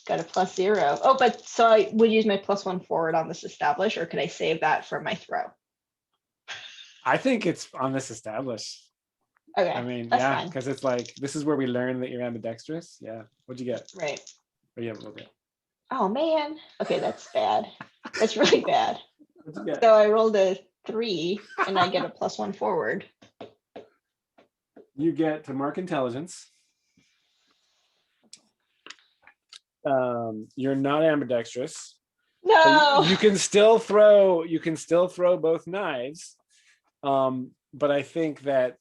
Got a +0. Oh, but so I would use my +1 forward on this establish, or could I save that for my throw? I think it's on this establish. Okay. I mean, that's yeah, fine. because it's like this is where we learn that you're ambidextrous. Yeah. What'd you get? Right. Oh, yeah, we'll get. Oh man. Okay, that's bad. That's really bad. What'd you get? So I rolled a 3 and I get a +1 forward. You get to mark intelligence. You're not ambidextrous. No. You can still throw. You can still throw both knives. But I think that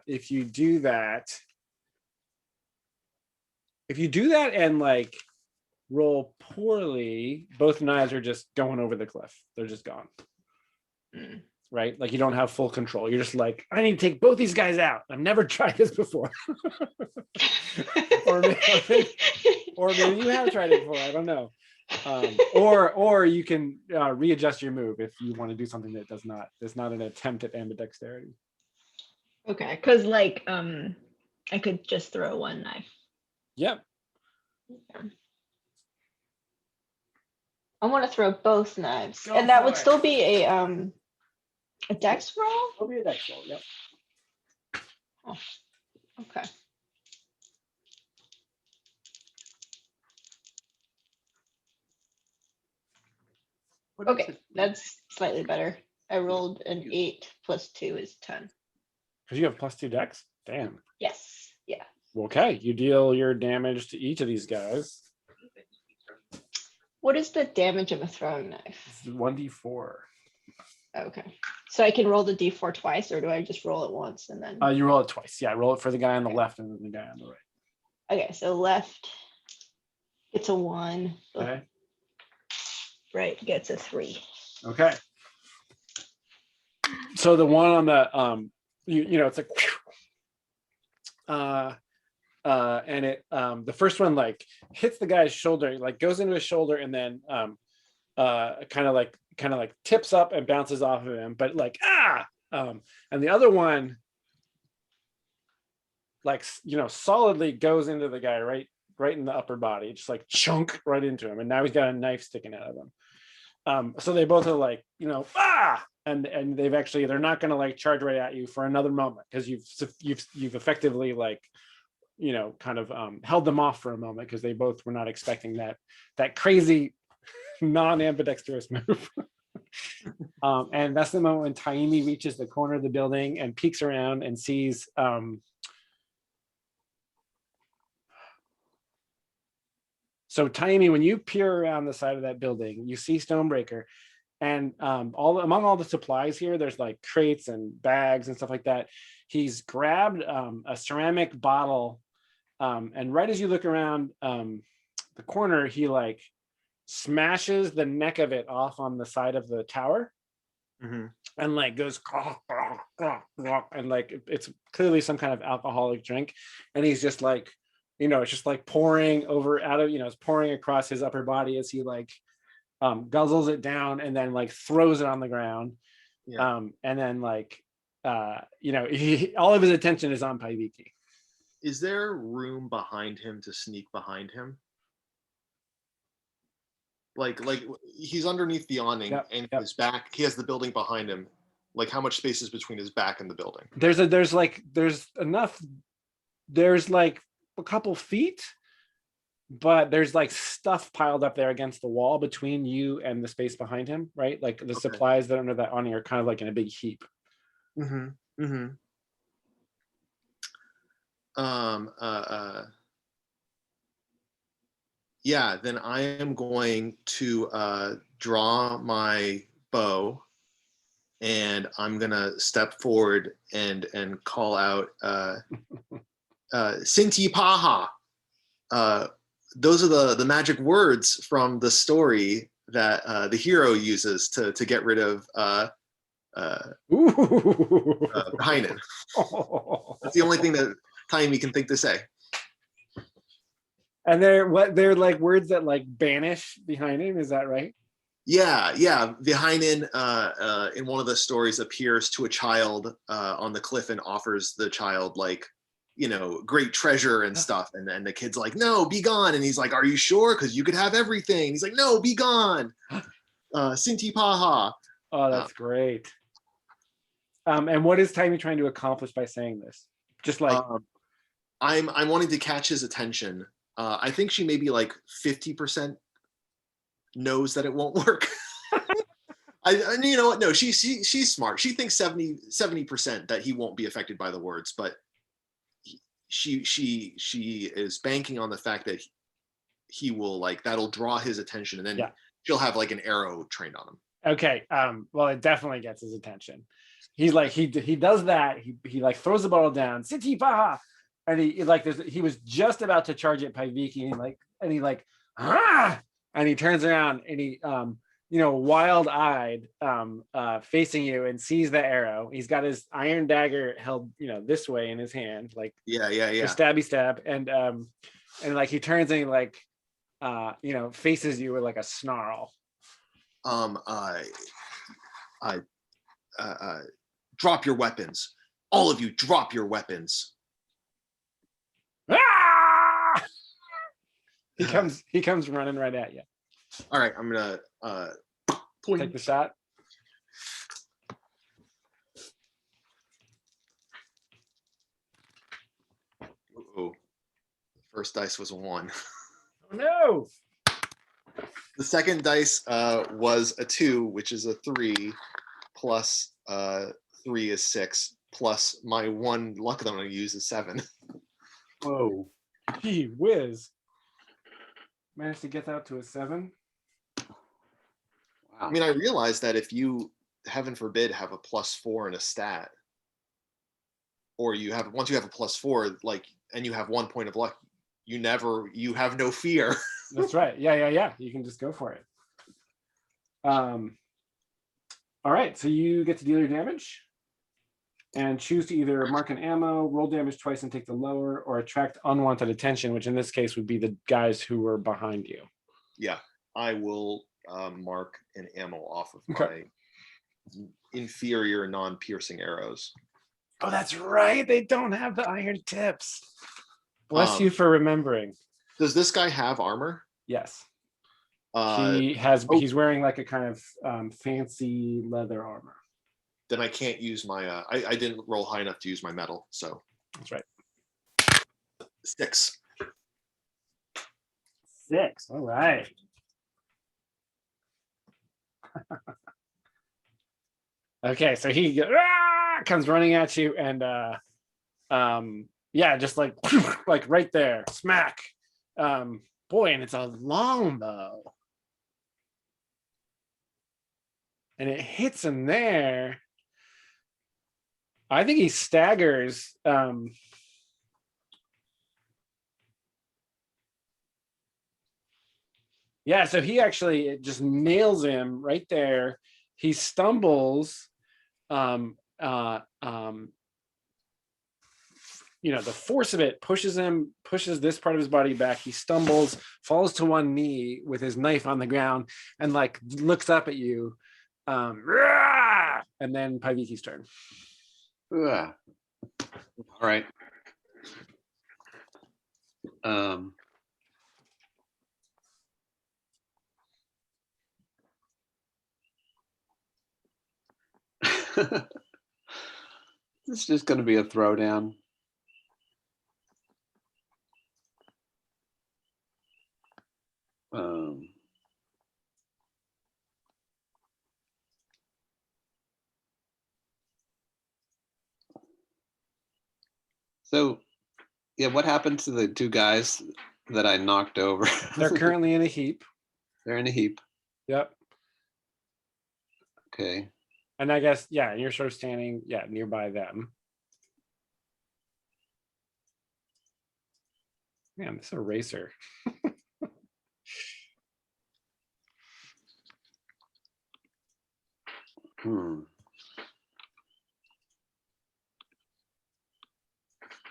if you do that and like roll poorly, both knives are just going over the cliff. They're just gone. Mm. Right? Like you don't have full control. You're just like, I need to take both these guys out. I've never tried this before. or maybe you have tried it before. I don't know. Or you can readjust your move if you want to do something that does not an attempt at ambidexterity. Okay, because like I could just throw one knife. Yep. I want to throw both knives, Go and that for would it. still be a dex roll. It'll be a dex roll. Yep. Oh, okay. Okay, that's slightly better. I rolled an 8 plus 2 is 10. Because you have +2 dex. Damn. Yes. Yeah. Okay, you deal your damage to each of these guys. What is the damage of a throwing knife? It's 1d4. Okay. So I can roll the d4 twice, or do I just roll it once and then? You roll it twice. Yeah, roll it for the guy on the Okay. left and then the guy on the right. Okay, so left gets a 1. Okay. Right gets a 3. Okay. So the one on the you know, it's like and it the first one like hits the guy's shoulder, like goes into his shoulder, and then kind of like tips up and bounces off of him, but like and the other one like, you know, solidly goes into the guy right in the upper body, just like chunk right into him, and now he's got a knife sticking out of him. So they both are like, you know, and they're not going to like charge right at you for another moment, because you've effectively like, you know, kind of held them off for a moment, because they both were not expecting that crazy non-ambidextrous move. And that's the moment when Taimi reaches the corner of the building and peeks around and sees so Taimi, when you peer around the side of that building, you see Stonebreaker, and among all the supplies here, there's like crates and bags and stuff like that. He's grabbed a ceramic bottle, and right as you look around the corner, he like smashes the neck of it off on the side of the tower, and like goes and like it's clearly some kind of alcoholic drink, and he's just like, you know, it's just like pouring over out of, you know, it's pouring across his upper body as he like guzzles it down and then like throws it on the ground. Yeah. And then like you know, all of his attention is on Paiviki. Is there room behind him to sneak behind him? Like he's underneath the awning, and his back, he has the building behind him. Like, how much space is between his back and the building? There's like a couple feet, but there's like stuff piled up there against the wall between you and the space behind him, right? Like the supplies that are under that awning are kind of like in a big heap. Yeah, then I am going to draw my bow, and I'm gonna step forward and call out Sinti Paha. Those are the magic words from the story that the hero uses to get rid of Heinen. That's the only thing that Taimi can think to say. And they're like words that like banish behind him, is that right? Yeah. Heinen in one of the stories appears to a child on the cliff and offers the child like, you know, great treasure and stuff, and then the kid's like, no, be gone, and he's like, are you sure, because you could have everything? He's like, no, be gone. Sinti Paha. Oh, that's great. And what is Taimi trying to accomplish by saying this? Just like I'm wanting to catch his attention. I think she maybe like 50% knows that it won't work. You know what? No, she's smart. She thinks 70% that he won't be affected by the words, but she is banking on the fact that he will, like, that'll draw his attention, and then she'll have like an arrow trained on him. Okay. Well, it definitely gets his attention. He's like, he does that. He like throws the bottle down, Sinti Paha, and he was just about to charge at Paiviki, and he ah, and he turns around and he wild-eyed facing you and sees the arrow. He's got his iron dagger held this way in his hand, like Yeah. for stabby stab, and like he turns and he like faces you with like a snarl. I drop your weapons. All of you, drop your weapons. Ah! He comes running right at you. All right, I'm gonna Take the shot. Oh, the first dice was a 1. Oh no! The second dice was a 2, which is a 3, plus 3 is 6, plus my 1 luck that I'm going to use is 7. Whoa. Gee whiz. Managed to get that to a 7. I mean, I realize that if you, heaven forbid, have a +4 in a stat, or once you have a +4, like, and you have 1 point of luck, you have no fear. That's right. Yeah. You can just go for it. All right, so you get to deal your damage and choose to either mark an ammo, roll damage twice and take the lower, or attract unwanted attention, which in this case would be the guys who were behind you. Yeah, I will mark an ammo off of Okay. my inferior non-piercing arrows. Oh, that's right. They don't have the iron tips. Bless you for remembering. Does this guy have armor? Yes. Uh, He's wearing like a kind of fancy leather armor. Then I can't use my I didn't roll high enough to use my metal, so That's right. 6. 6. All right. Okay, so he comes running at you and just like like right there, smack. Boy, and it's a long bow. And it hits him there. I think he staggers. Yeah, so it just nails him right there. He stumbles. The force of it pushes this part of his body back. He stumbles, falls to one knee with his knife on the ground, and like looks up at you. And then Paviki's turn. All right. This is just going to be a throwdown. So, yeah, what happened to the 2 guys that I knocked over? They're currently in a heap. They're in a heap. Yep. Okay. And I guess, and you're sort of standing, nearby them. Man, this eraser.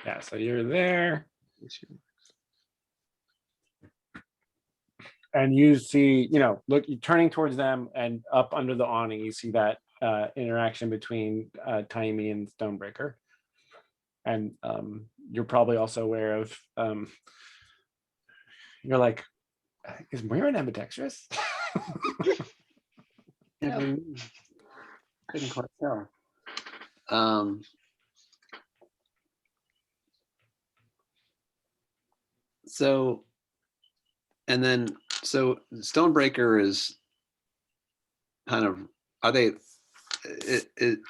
Yeah, so you're there. And you see, look, you're turning towards them, and up under the awning, you see that interaction between Taimi and Stonebreaker. And you're probably also aware of, you're like, is Moira ambidextrous? Couldn't quite tell. So Stonebreaker is kind of,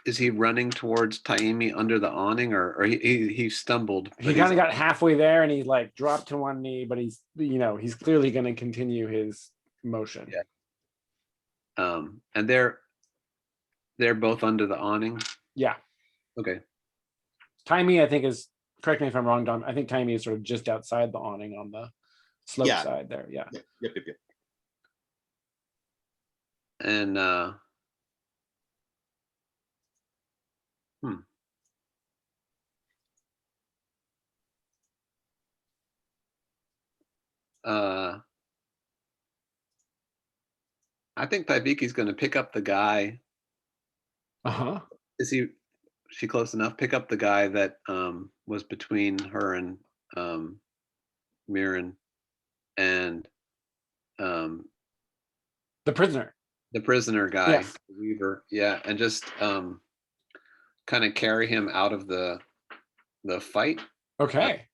is he running towards Taimi under the awning, or he stumbled? He kind of got halfway there and he like dropped to one knee, but he's clearly going to continue his motion. Yeah. And they're both under the awning. Yeah. Okay. Taimi, I think, is, correct me if I'm wrong, Don, I think Taimi is sort of just outside the awning on the slope Yeah. side there. Yeah. Yep. And I think Taibiki's going to pick up the guy. Is she close enough? Pick up the guy that was between her and Mirren and The prisoner. the prisoner guy, Yes. Weaver. Yeah, and just kind of carry him out of the fight Okay.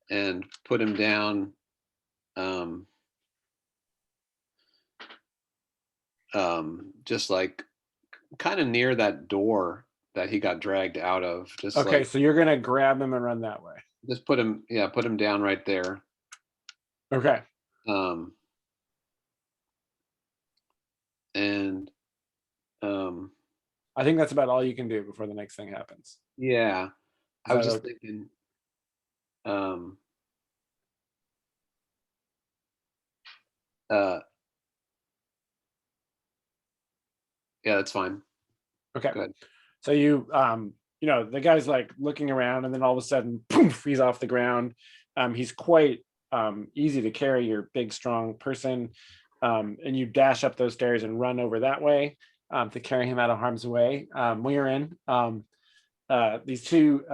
and put him down just like kind of near that door that he got dragged out of. Just Okay, like, so you're gonna grab him and run that way. just put him down right there. Okay. And I think that's about all you can do before the next thing happens. yeah, I was that just okay? thinking yeah, that's fine. Okay. Go ahead. So you the guy's like looking around, and then all of a sudden, poof, he's off the ground. He's quite easy to carry. You're a big, strong person, and you dash up those stairs and run over that way to carry him out of harm's way. We're in these two.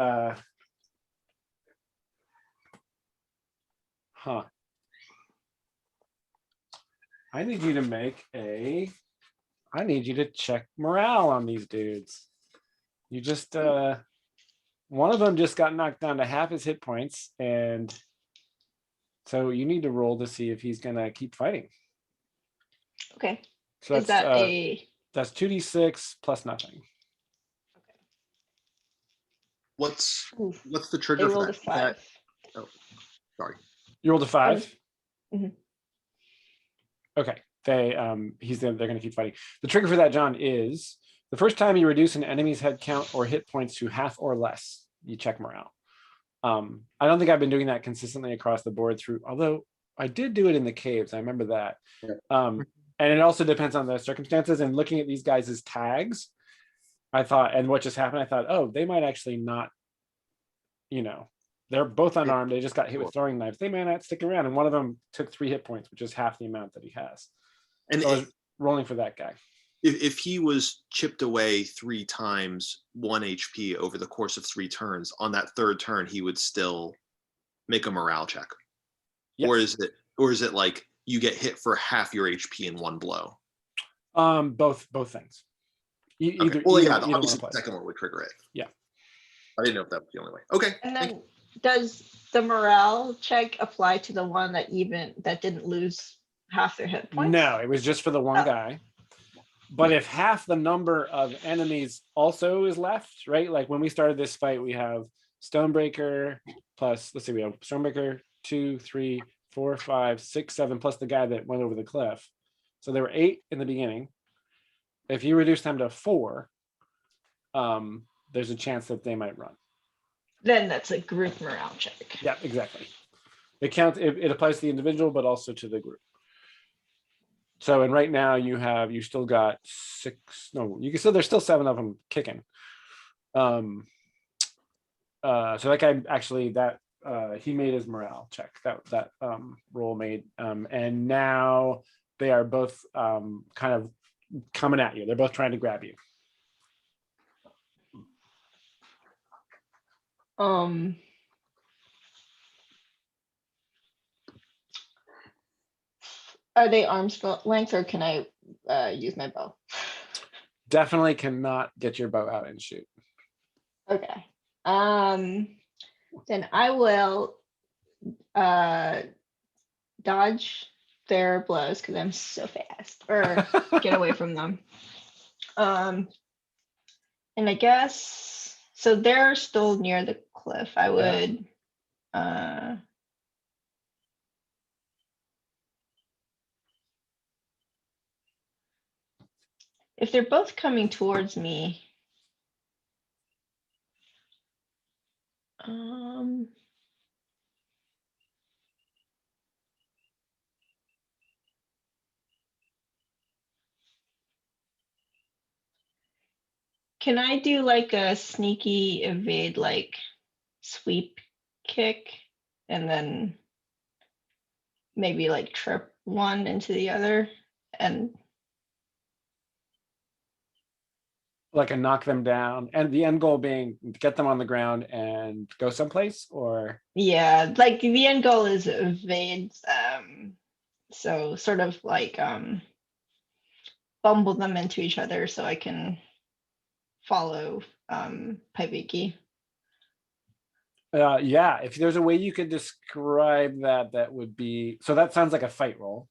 I need you to check morale on these dudes. You just one of them just got knocked down to half his hit points, and so you need to roll to see if he's gonna keep fighting. Okay. So Is that that's 2d6 plus nothing. What's the They trigger for rolled a that? 5. Oh, sorry. You rolled a 5. Mhm. Okay. They're gonna keep fighting. The trigger for that, John, is the first time you reduce an enemy's head count or hit points to half or less, you check morale. I don't think I've been doing that consistently across the board although I did do it in the caves. I remember that. Yeah. And it also depends on the circumstances. And looking at these guys' tags, I thought, and what just happened, I thought, oh, they might actually not, they're both unarmed. They just got hit with throwing knives. They might not stick around. And one of them took 3 hit points, which is half the amount that he has. And so I was rolling for that guy. If he was chipped away 3 times 1 HP over the course of 3 turns, on that 3rd turn he would still make a morale check. Yes. Or is it like you get hit for half your HP in 1 blow? Both things. Okay. Obviously the second one would trigger it. Yeah. I didn't know if that was the only way. Okay. And then does the morale check apply to the one that didn't lose half their hit points? No, it was just for the one guy. But if half the number of enemies also is left, right? Like when we started this fight, we have Stonebreaker plus, let's see, we have Stonebreaker 2, 3, 4, 5, 6, 7, plus the guy that went over the cliff. So there were 8 in the beginning. If you reduce them to 4, there's a chance that they might run. Then that's a group morale check. Yeah, exactly. It counts. It applies to the individual, but also to the group. So, and right now you still got 6. No, you can still, there's still 7 of them kicking. So that guy actually he made his morale check. That roll made, and now they are both kind of coming at you. They're both trying to grab you. Are they arm's length, or can I use my bow? Definitely cannot get your bow out and shoot. Okay. Then I will dodge their blows because I'm so fast, or get away from them. And I guess so. They're still near the cliff. I would. If they're both coming towards me, Can I do like a sneaky evade, like sweep kick, and then maybe like trip one into the other? And Like a knock them down, and the end goal being get them on the ground and go someplace, or yeah, like the end goal is evade. So sort of like bumble them into each other so I can follow Paiviki. yeah, if there's a way you could describe that, that would be, so that sounds like a fight roll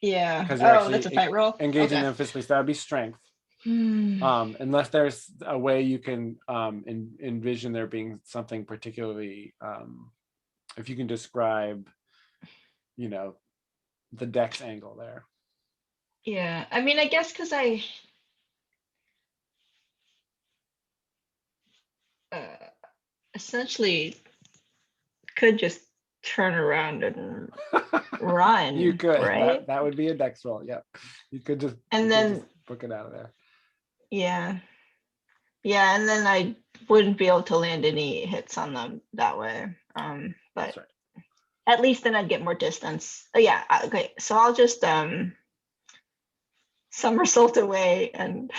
Yeah. because you're Oh, that's a actually fight roll. engaging Okay. them physically, so that would be strength. Hmm. Unless there's a way you can envision there being something particularly, if you can describe, you know, the dex angle there. Yeah, I mean, I guess because I essentially could just turn around and run, You could, right? that would be a dex roll. Yeah, you could just, And you could then, just book it out of there. yeah, yeah, and then I wouldn't be able to land any hits on them that way. But That's right. at least then I'd get more distance. Oh yeah, okay. So I'll just somersault away and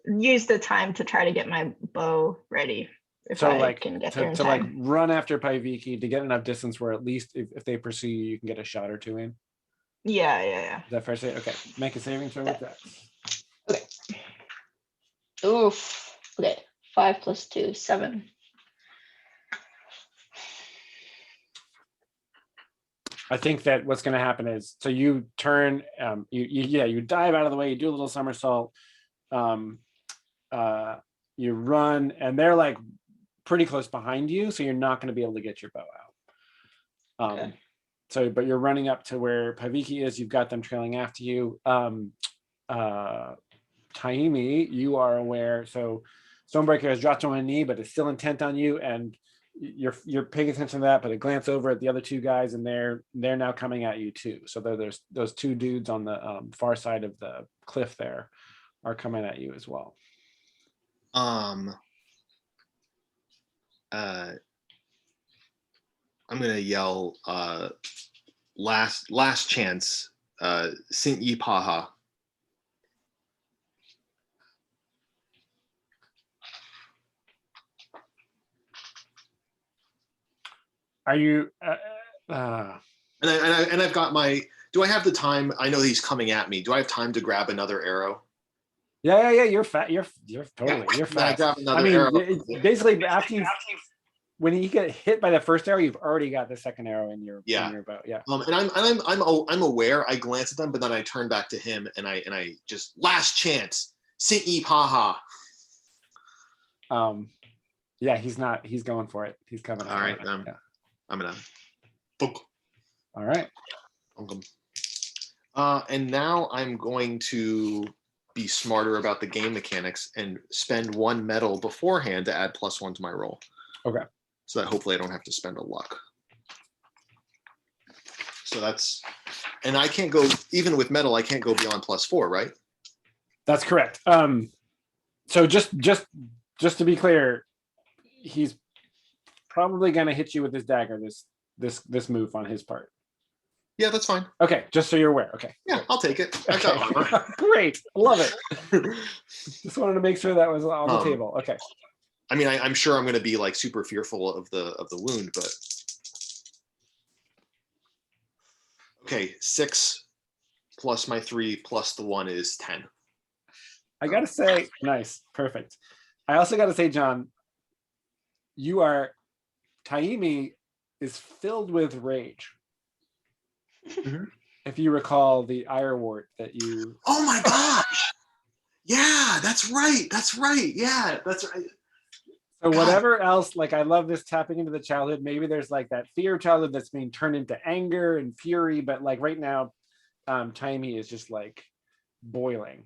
use the time to try to get my bow ready if So I like can get there in to like time. run after Paiviki to get enough distance where at least if they pursue you, you can get a shot or two in. Yeah, yeah, Is that fair to say? Okay, make a saving throw with that. yeah. Okay. Oof. Okay. 5 + 2, 7. I think that what's going to happen is, so you turn, you dive out of the way, you do a little somersault, you run, and they're like pretty close behind you, so you're not going to be able to get your bow out. Okay. So, but you're running up to where Paiviki is. You've got them trailing after you. Taimi, you are aware. So, Stonebreaker has dropped on a knee, but is still intent on you, and you're paying attention to that. But a glance over at the other two guys, and they're now coming at you too. So there's those two dudes on the far side of the cliff there are coming at you as well. I'm gonna yell last chance, Sint Yi Paha. Are you And I've got my. Do I have the time? I know he's coming at me. Do I have time to grab another arrow? yeah, you're fat. You're totally, you're Then I fast. grab another I mean, arrow. basically after you, when you get hit by the first arrow, you've already got the second arrow in your bow. Yeah. And I'm aware. I glance at them, but then I turn back to him and I just last chance. Sint Yi Paha. Yeah, he's going for it. He's coming. All right. Yeah. I'm gonna book. All right. And now I'm going to be smarter about the game mechanics and spend 1 medal beforehand to add +1 to my roll. Okay. So that hopefully I don't have to spend a luck. So that's, and I can't go, even with medal, I can't go beyond +4, right? That's correct. So just to be clear, he's probably going to hit you with his dagger this move on his part. Yeah, that's fine. Okay, just so you're aware. Okay. Yeah, I'll take it. I got armor. Great. Love it. Just wanted to make sure that was on the table. Okay. I mean, I'm sure I'm going to be like super fearful of the wound, but okay, 6 plus my 3 plus the 1 is 10. I gotta say, nice, perfect. I also gotta say, John, Taimi is filled with rage. Mm-hmm. If you recall the irewort that you. Oh my gosh! Yeah, that's right. That's right. Yeah, that's right. So whatever else, like I love this tapping into the childhood. Maybe there's like that fear of childhood that's being turned into anger and fury, but like right now, Taimi is just like boiling.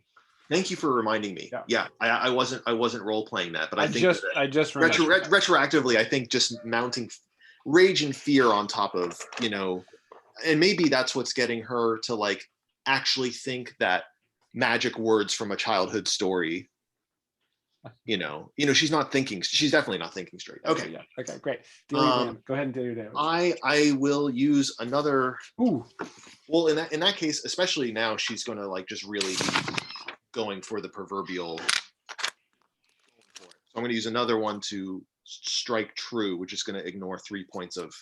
Thank you for reminding me. Yeah, I wasn't role playing that, but I think I just retroactively, I think just mounting rage and fear on top of, and maybe that's what's getting her to like actually think that magic words from a childhood story she's not thinking. She's definitely not thinking straight. Okay. Yeah. Okay. Great. Deal your damage. Go ahead and deal your damage. I will use another. Ooh. Well, in that case, especially now, she's going to like just really be going for the proverbial. So I'm going to use another one to strike true, which is going to ignore 3 points of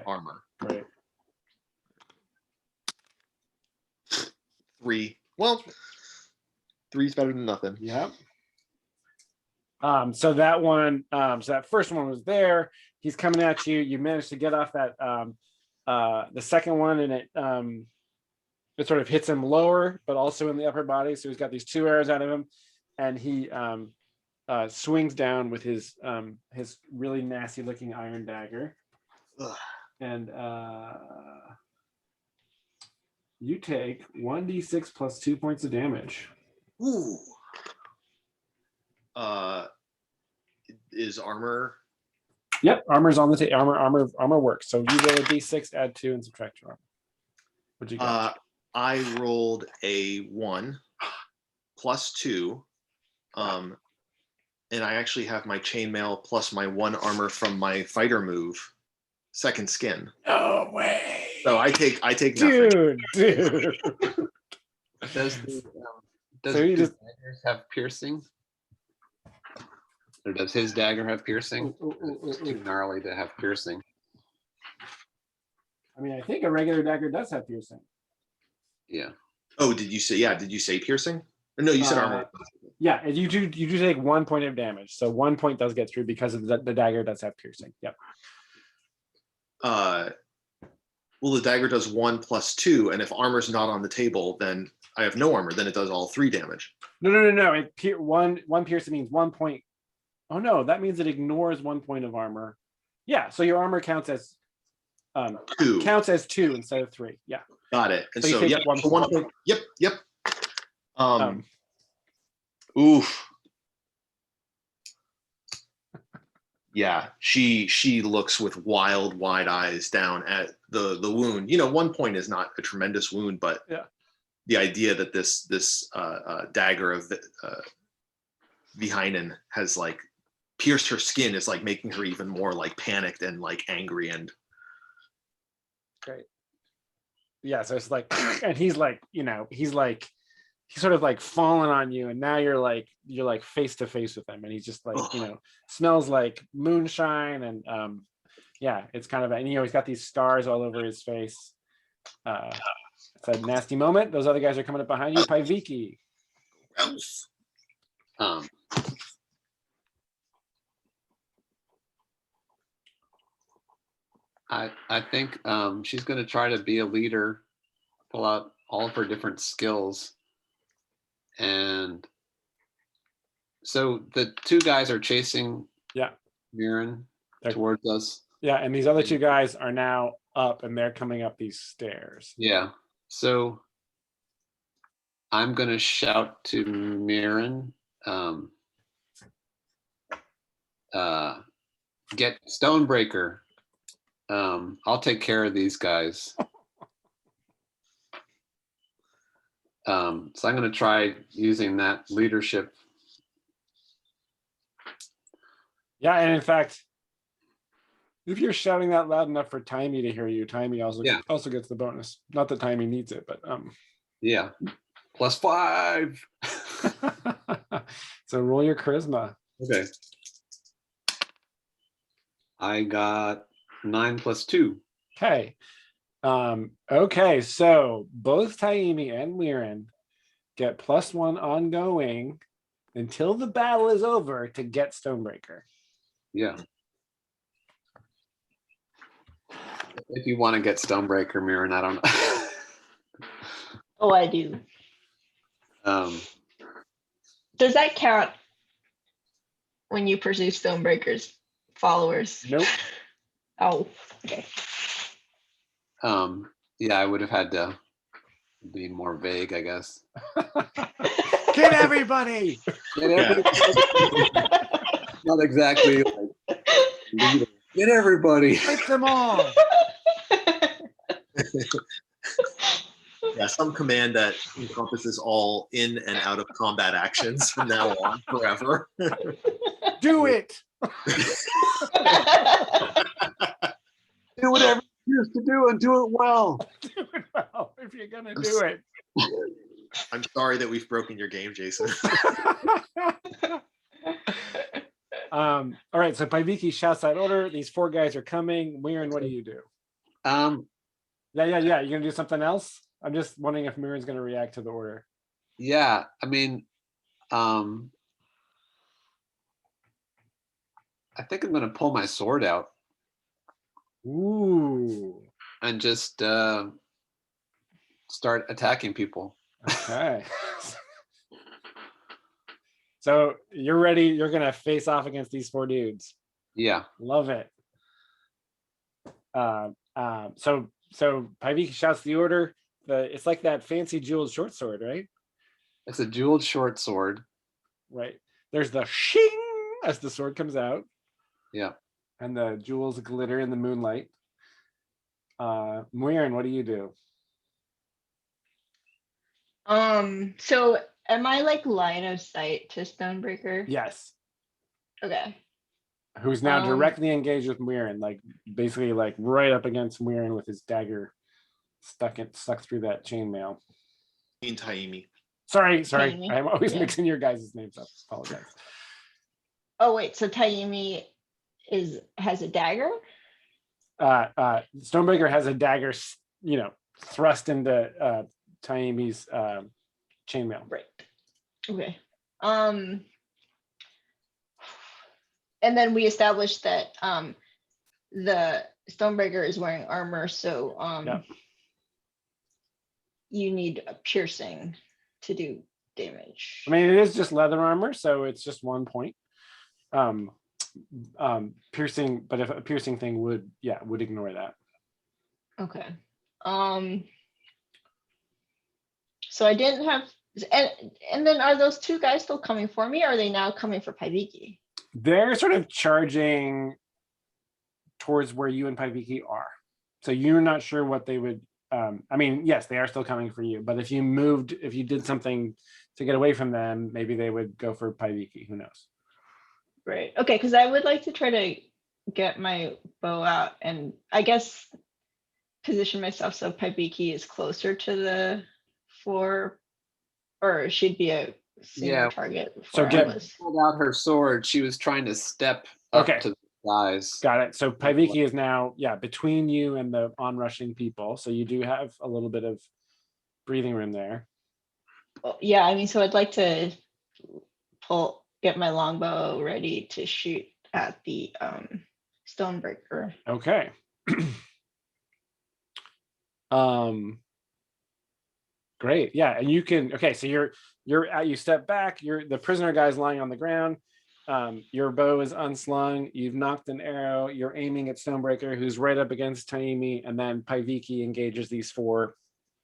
armor. Great. 3. Well, 3 is better than nothing. Yep. So that first one was there. He's coming at you. You managed to get off that the second one, and it sort of hits him lower, but also in the upper body. So he's got these 2 arrows out of him, and he swings down with his really nasty looking iron dagger. Ugh. And you take 1d6 plus 2 points of damage. Ooh. Is armor? Yep, armor's on the table. Armor works. So you roll a d6, add 2, and subtract your armor. What'd you got? I rolled a 1 plus 2. And I actually have my chainmail plus my 1 armor from my fighter move, second skin. No way. So I take nothing. Dude. Does So you just daggers have piercing? Or does his dagger have piercing? It's too gnarly to have piercing. I mean, I think a regular dagger does have piercing. Yeah. Oh, did you say piercing? Or no, you said armor. Yeah, and you do take 1 point of damage. So 1 point does get through because of the dagger does have piercing. Yep. Well, the dagger does 1 plus 2, and if armor's not on the table, then I have no armor. Then it does all 3 damage. No. One piercing means 1 point. Oh no, that means it ignores 1 point of armor. Yeah, so your armor counts as 2. Counts as 2 instead of 3. Yeah. Got it. And So you so take yep, 1 so 1 point. point. Yep. Oof. Yeah, she looks with wide eyes down at the wound. 1 point is not a tremendous wound, but yeah, the idea that this dagger of Vihainen has like pierced her skin is like making her even more like panicked and like angry and great. Yeah, so it's like, and he's like, he's sort of like falling on you, and now you're like face to face with him, and he's just like, smells like moonshine, and yeah, it's kind of, and he's got these stars all over his face. It's a nasty moment. Those other guys are coming up behind you. Paiviki. I think she's going to try to be a leader, pull out all of her different skills. And so the 2 guys are chasing Mirren towards us. Yeah, and these other 2 guys are now up, and they're coming up these stairs. Yeah. So I'm going to shout to Mirren, get Stonebreaker. I'll take care of these guys. So I'm going to try using that leadership. Yeah, and in fact, if you're shouting that loud enough for Timey to hear you, Timey also gets the bonus. Not that Timey needs it, but yeah, +5. So roll your charisma. Okay. I got 9 + 2. Okay. Okay, so both Taimi and Mirren get +1 ongoing until the battle is over to get Stonebreaker. Yeah. If you want to get Stonebreaker, Mirren, I don't know. Oh, I do. Does that count when you pursue Stonebreaker's followers? Nope. Oh, okay. Yeah, I would have had to be more vague, I guess. Get everybody! Get everybody. Not exactly like leader. Get everybody. Fight them all! Yeah, some command that encompasses all in and out of combat actions from now on forever. Do it. Do whatever you choose to do and do it well. Do it well if you're gonna do it. I'm sorry that we've broken your game, Jason. All right, so Paiviki shouts that order. These 4 guys are coming. Mirren, what do you do? Yeah. You're gonna do something else? I'm just wondering if Mirren's gonna react to the order. Yeah, I mean, I think I'm gonna pull my sword out Ooh. and just start attacking people. Okay. So you're ready. You're gonna face off against these 4 dudes. Yeah. Love it. So Paiviki shouts the order. It's like that fancy jeweled short sword, right? It's a jeweled short sword. Right. There's the shing as the sword comes out. Yeah. And the jewels glitter in the moonlight. Muirin, what do you do? So am I like line of sight to Stonebreaker? Yes. Okay. Who's now directly engaged with Muirin, like basically like right up against Muirin with his dagger stuck through that chainmail. Taimi. Sorry. Taimi. I'm always mixing your guys' names up. Apologize. Oh wait, so Taimi has a dagger? Stonebreaker has a dagger, thrust into Taimi's chainmail. Right. Okay. And then we established that the Stonebreaker is wearing armor, so Yep. you need a piercing to do damage. I mean, it is just leather armor, so it's just 1 point. Piercing, but if a piercing thing would ignore that. Okay. So I didn't have, and then are those 2 guys still coming for me, or are they now coming for Paiviki? They're sort of charging towards where you and Paiviki are. So you're not sure what they would. I mean, yes, they are still coming for you, but if you did something to get away from them, maybe they would go for Paiviki. Who knows? Right. Okay, because I would like to try to get my bow out and I guess position myself so Paiviki is closer to the 4, or she'd be a sooner target. So pulled out her sword. She was trying to step up to the guys. Got it. So Paiviki is now between you and the onrushing people. So you do have a little bit of breathing room there. Yeah, I mean, so I'd like to get my longbow ready to shoot at the Stonebreaker. Okay. Great. Yeah, and you can. Okay, so you step back. The prisoner guy's lying on the ground. Your bow is unslung. You've knocked an arrow. You're aiming at Stonebreaker, who's right up against Taimi, and then Paiviki engages these 4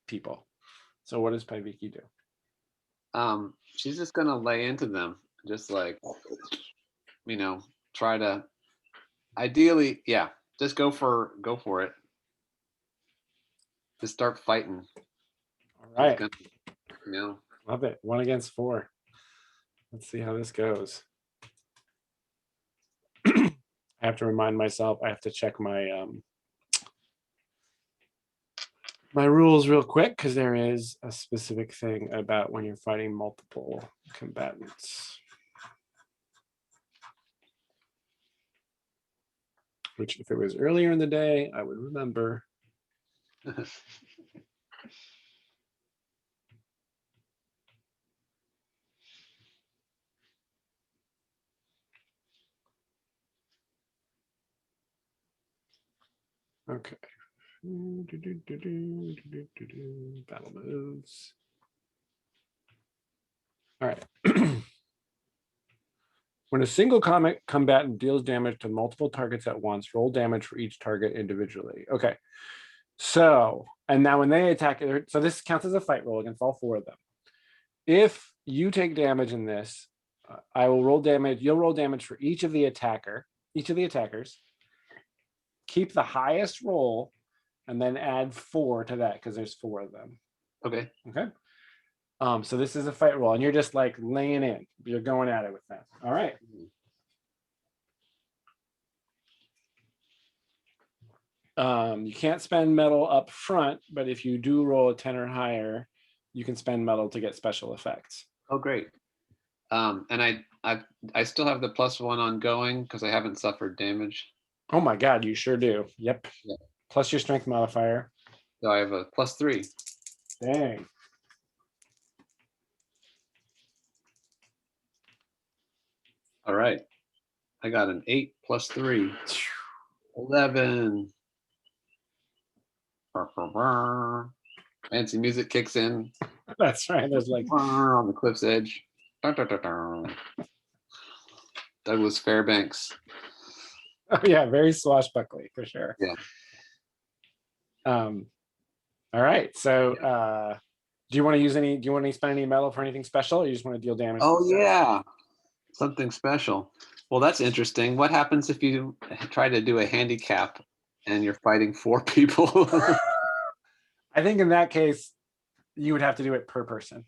people. So what does Paiviki do? She's just gonna lay into them, just like, try to. Ideally, just go for it. Just start fighting. All right. Love it. 1 against 4. Let's see how this goes. I have to remind myself. I have to check my my rules real quick, because there is a specific thing about when you're fighting multiple combatants, which if it was earlier in the day, I would remember. Okay. Battle moves. All right. When a single combatant deals damage to multiple targets at once, roll damage for each target individually. Okay. So, and now when they attack, so this counts as a fight roll against all 4 of them. If you take damage in this, I will roll damage. You'll roll damage for each of the attackers. Keep the highest roll, and then add 4 to that because there's 4 of them. Okay. Okay. So this is a fight roll, and you're just like laying in. You're going at it with that. All right. You can't spend metal up front, but if you do roll a 10 or higher, you can spend metal to get special effects. Oh, great. And I still have the +1 ongoing because I haven't suffered damage. Oh my God, you sure do. Yep. Yeah. Plus your strength modifier. So I have a +3. Dang. All right. I got an 8 + 3. 11. Fancy music kicks in That's right. There's like, on the cliff's edge. Douglas Fairbanks. oh yeah, very swashbuckly for sure. Yeah. All right. So do you want to spend any metal for anything special, or you just want to deal damage? Oh yeah. Something special. Well, that's interesting. What happens if you try to do a handicap and you're fighting 4 people? I think in that case, you would have to do it per person.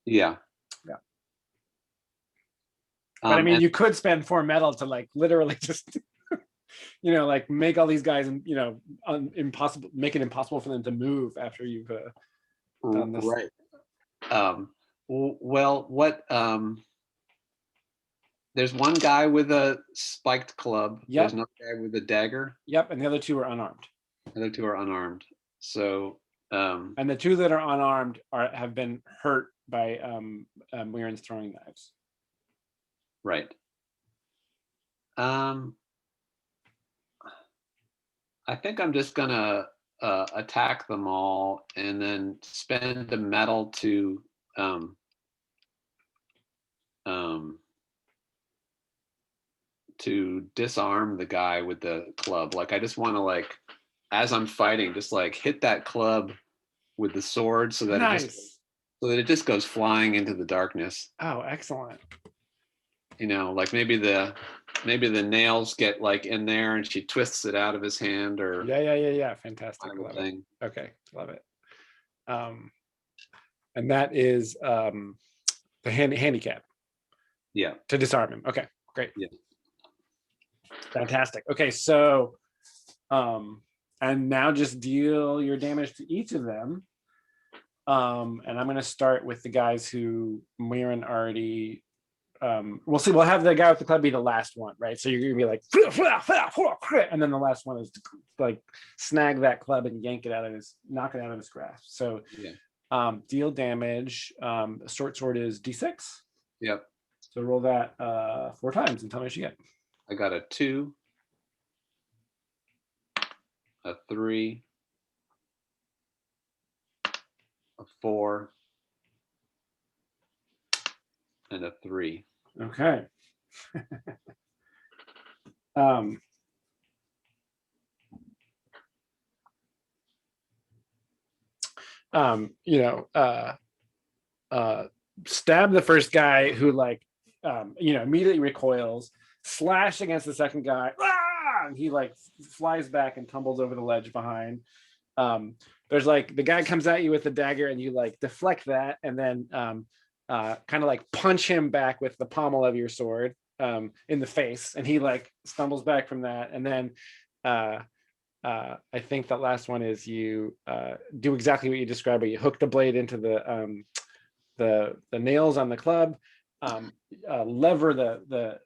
Yeah. Yeah. But I mean, and you could spend 4 metal to like literally just, like make all these guys, impossible, make it impossible for them to move after you've done this. right. Well, what? There's one guy with a spiked club. Yep. There's another guy with a dagger. Yep, and the other 2 are unarmed. The other 2 are unarmed. So. And the 2 that are unarmed have been hurt by Muiren's throwing knives. Right. I think I'm just gonna attack them all and then spend the metal to disarm the guy with the club. Like I just want to like, as I'm fighting, just like hit that club with the sword so that Nice. it just goes flying into the darkness. Oh, excellent. Like maybe the nails get like in there and she twists it out of his hand or Yeah. Fantastic. kind of Love thing. it. Okay, love it. And that is the handicap. Yeah. To disarm him. Okay, great. Yeah. Fantastic. Okay, so and now just deal your damage to each of them. And I'm gonna start with the guys who Muiren already we'll see. We'll have the guy with the club be the last one, right? So you're gonna be like, and then the last one is to like snag that club and knock it out of his grasp. So deal damage. Short sword is D6. Yep. So roll that 4 times and tell me what you get. I got a 2, a 3, a 4, and a 3. Okay. Stab the first guy who like immediately recoils, slash against the second guy, and he like flies back and tumbles over the ledge behind. There's like the guy comes at you with the dagger and you like deflect that and then kind of like punch him back with the pommel of your sword in the face, and he like stumbles back from that. And then I think the last one is you do exactly what you described, but you hook the blade into the nails on the club, lever the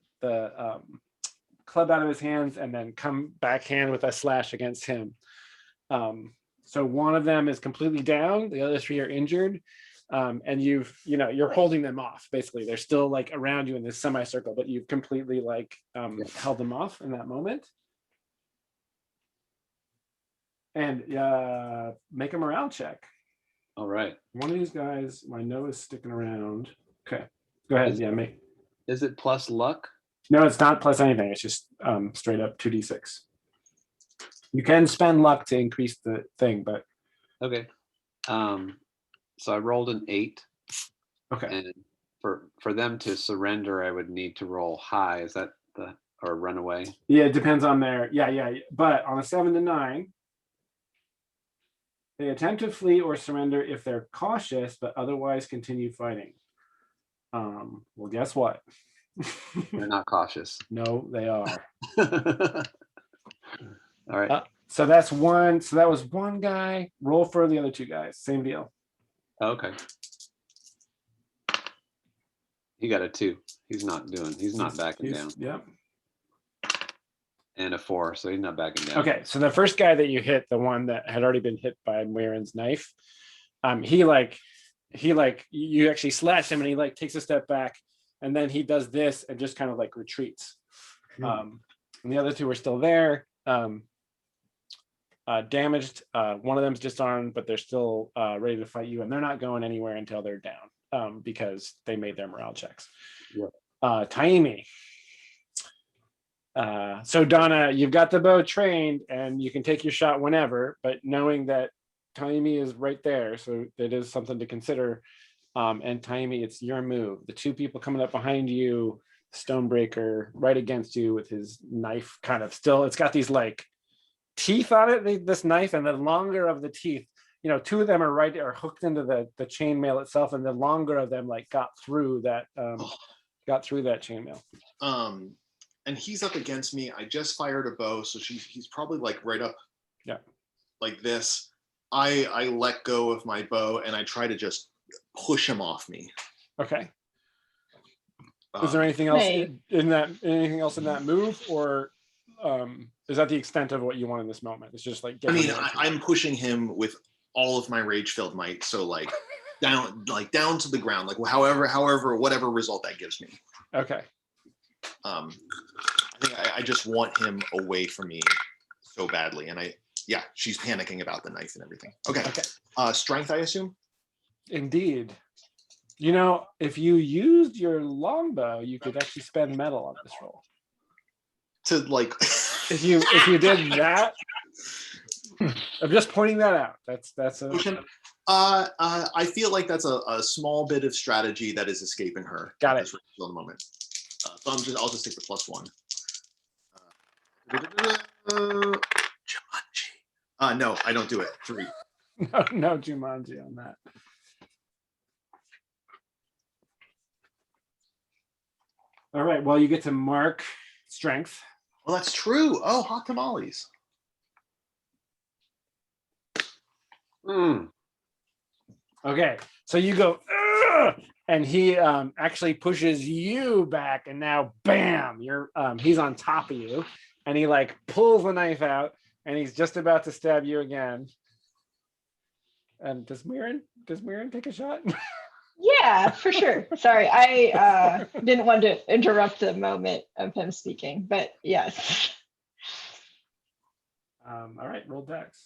club out of his hands, and then come backhand with a slash against him. So one of them is completely down, the other 3 are injured, and you're holding them off. Basically, they're still like around you in this semicircle, but you've completely like held them off in that moment. And make a morale check. All right. One of these guys, my nose is sticking around. Okay, go ahead. Make. Is it plus luck? No, it's not plus anything. It's just straight up 2d6. You can spend luck to increase the thing, but okay. So I rolled an 8. Okay. And for them to surrender, I would need to roll high. Is that or run away? Yeah, it depends on their. Yeah. But on a 7 to 9, They attempt to flee or surrender if they're cautious, but otherwise continue fighting. Well, guess what? They're not cautious. No, they are. All right. So that's one. So that was one guy. Roll for the other two guys. Same deal. Okay. He got a 2. He's not backing down. Yep. And a 4, so he's not backing down. Okay, so the first guy that you hit, the one that had already been hit by Marin's knife, you actually slashed him, and he like takes a step back, and then he does this and just kind of like retreats. And the other two are still there, damaged. One of them's disarmed, but they're still ready to fight you, and they're not going anywhere until they're down, because they made their morale checks. Yep. Taimi. So Donna, you've got the bow trained and you can take your shot whenever, but knowing that Taimi is right there, so it is something to consider. And Taimi, it's your move. The two people coming up behind you, Stonebreaker right against you with his knife kind of still, it's got these like teeth on it, this knife, and the longer of the teeth, two of them are hooked into the chainmail itself, and the longer of them like got through that chainmail. And he's up against me. I just fired a bow, so he's probably like right up, like this. I let go of my bow and I try to just push him off me. Okay. Is there anything else in that move, or is that the extent of what you want in this moment? It's just like I'm pushing him with all of my rage-filled might, so like down to the ground, like however whatever result that gives me. Okay. I think I just want him away from me so badly, and she's panicking about the knife and everything. Okay. Strength, I assume. Indeed. If you used your longbow, you could actually spend metal on this roll. To like, if you did that, I'm just pointing that out. That's a. I feel like that's a small bit of strategy that is escaping her. Got it. For the moment. So I'll just take the +1. Jumanji. No, I don't do it. 3. No Jumanji on that. All right. Well, you get to mark strength. Well, that's true. Oh, hot tamales. Okay. So you go, ugh! And he actually pushes you back, and now, bam! He's on top of you, and he like pulls the knife out, and he's just about to stab you again. And does Mirren take a shot? Yeah, for sure. Sorry, I didn't want to interrupt the moment of him speaking, but yes. All right, roll dex.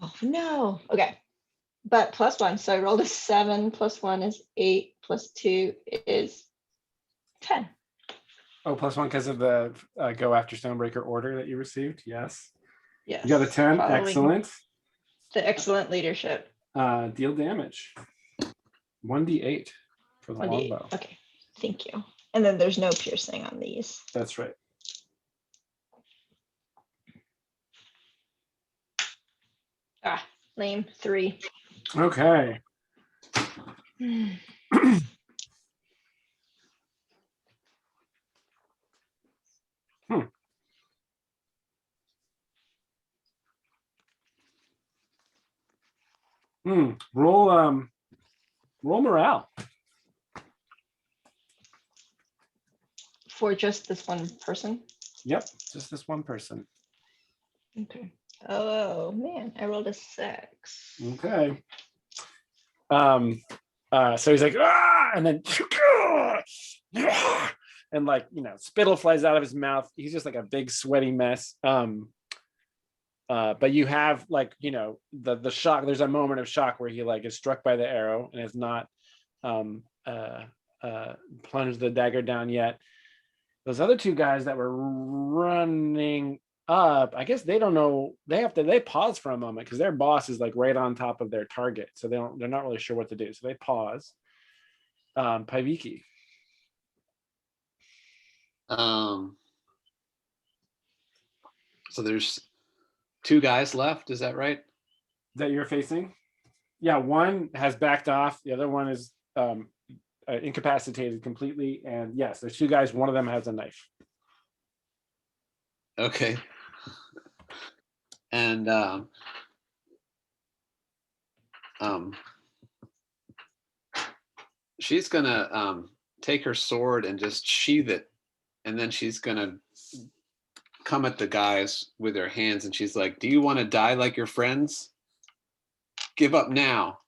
Oh no. Okay. But +1. So I rolled a 7, +1 is 8, +2 is 10. Oh, +1 because of the go after Stonebreaker order that you received. Yes. Yes. You got a 10. Excellent. The excellent leadership. Deal damage. 1d8 for the 1d8. longbow. Okay. Thank you. And then there's no piercing on these. That's right. Lame. 3. Okay. Roll morale. For just this one person? Yep, just this one person. Okay. Oh man, I rolled a 6. Okay. So he's like, ah, and then and like, spittle flies out of his mouth. He's just like a big sweaty mess. But you have like, the shock. There's a moment of shock where he like is struck by the arrow and has not plunged the dagger down yet. Those other two guys that were running up, I guess they don't know. They pause for a moment because their boss is like right on top of their target, so they're not really sure what to do. So they pause. Paiviki. So there's 2 guys left. Is that right? That you're facing. Yeah, one has backed off. The other one is incapacitated completely. And yes, there's 2 guys. One of them has a knife. Okay. And she's gonna take her sword and just sheath it, and then she's gonna come at the guys with her hands, and she's like, "Do you want to die like your friends? Give up now."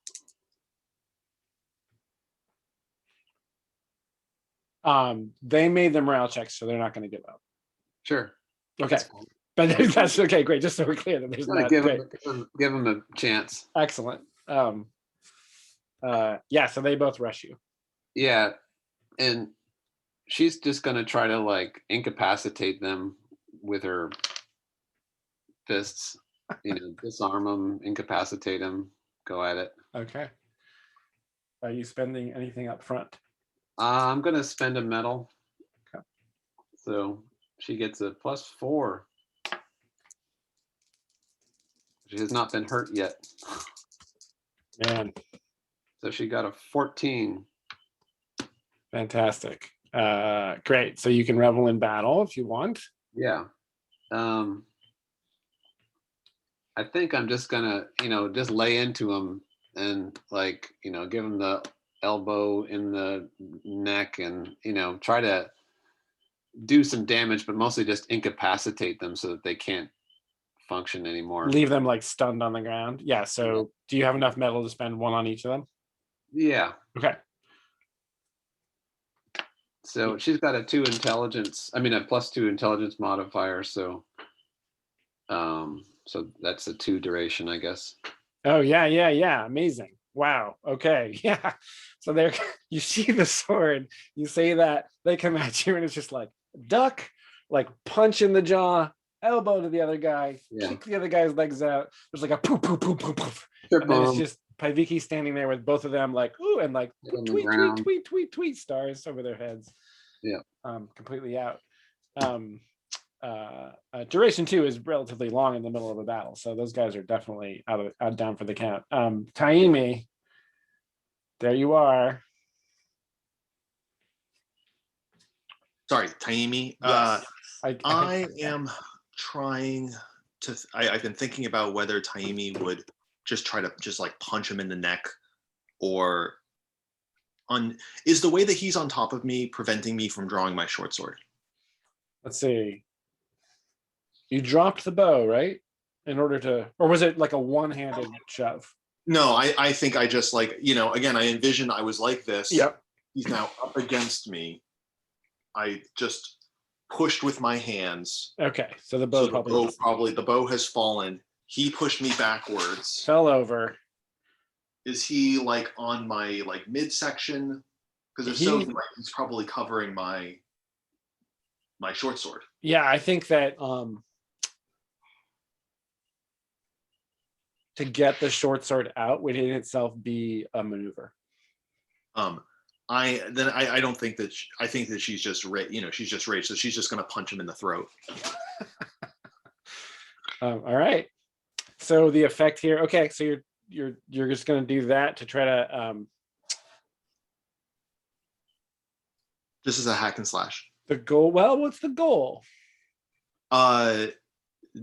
They made the morale checks, so they're not going to give up. Sure. Okay, but that's okay. Great. Just so we're clear that there's not. Give them a chance. Excellent. Yeah. So they both rush you. Yeah, and she's just gonna try to like incapacitate them with her fists. Disarm them, incapacitate them, go at it. Okay. Are you spending anything up front? I'm gonna spend a medal. Okay. So she gets a +4. She has not been hurt yet. Man, So she got a 14. fantastic. Great. So you can revel in battle if you want. Yeah. I think I'm just gonna, just lay into him and like, give him the elbow in the neck and, try to do some damage, but mostly just incapacitate them so that they can't function anymore. Leave them like stunned on the ground. Yeah. So do you have enough metal to spend 1 on each of them? Yeah. Okay. So she's got a +2 intelligence modifier. So, so that's a 2 duration, I guess. Oh yeah. Amazing. Wow. Okay. Yeah. So there, you see the sword. You say that, they come at you, and it's just like duck, like punch in the jaw, elbow to the other guy, kick the other guy's legs out. There's like a poof, poof, poof, poof, poof. And then it's just Paiviki standing there with both of them like, ooh, and like tweet stars over their heads. Yeah. Completely out. Duration 2 is relatively long in the middle of a battle, so those guys are definitely down for the count. Taimi, there you are. Sorry, Taimi. Yes. I am trying to. I've been thinking about whether Taimi would just try to like punch him in the neck, or is the way that he's on top of me preventing me from drawing my short sword? Let's see. You dropped the bow, right? In order to, or was it like a one-handed shove? No, I think I just like, again, I envisioned I was like this. Yep. He's now up against me. I just pushed with my hands. Okay, so the bow the bow has fallen. He pushed me backwards. Fell over. Is he like on my like midsection? Because if so, he's probably covering my short sword. Yeah, I think that to get the short sword out would in itself be a maneuver. I don't think that I think that she's just she's just raged, so she's just going to punch him in the throat. All right. So the effect here. Okay, so you're just going to do that to try to. This is a hack and slash. The goal. Well, what's the goal?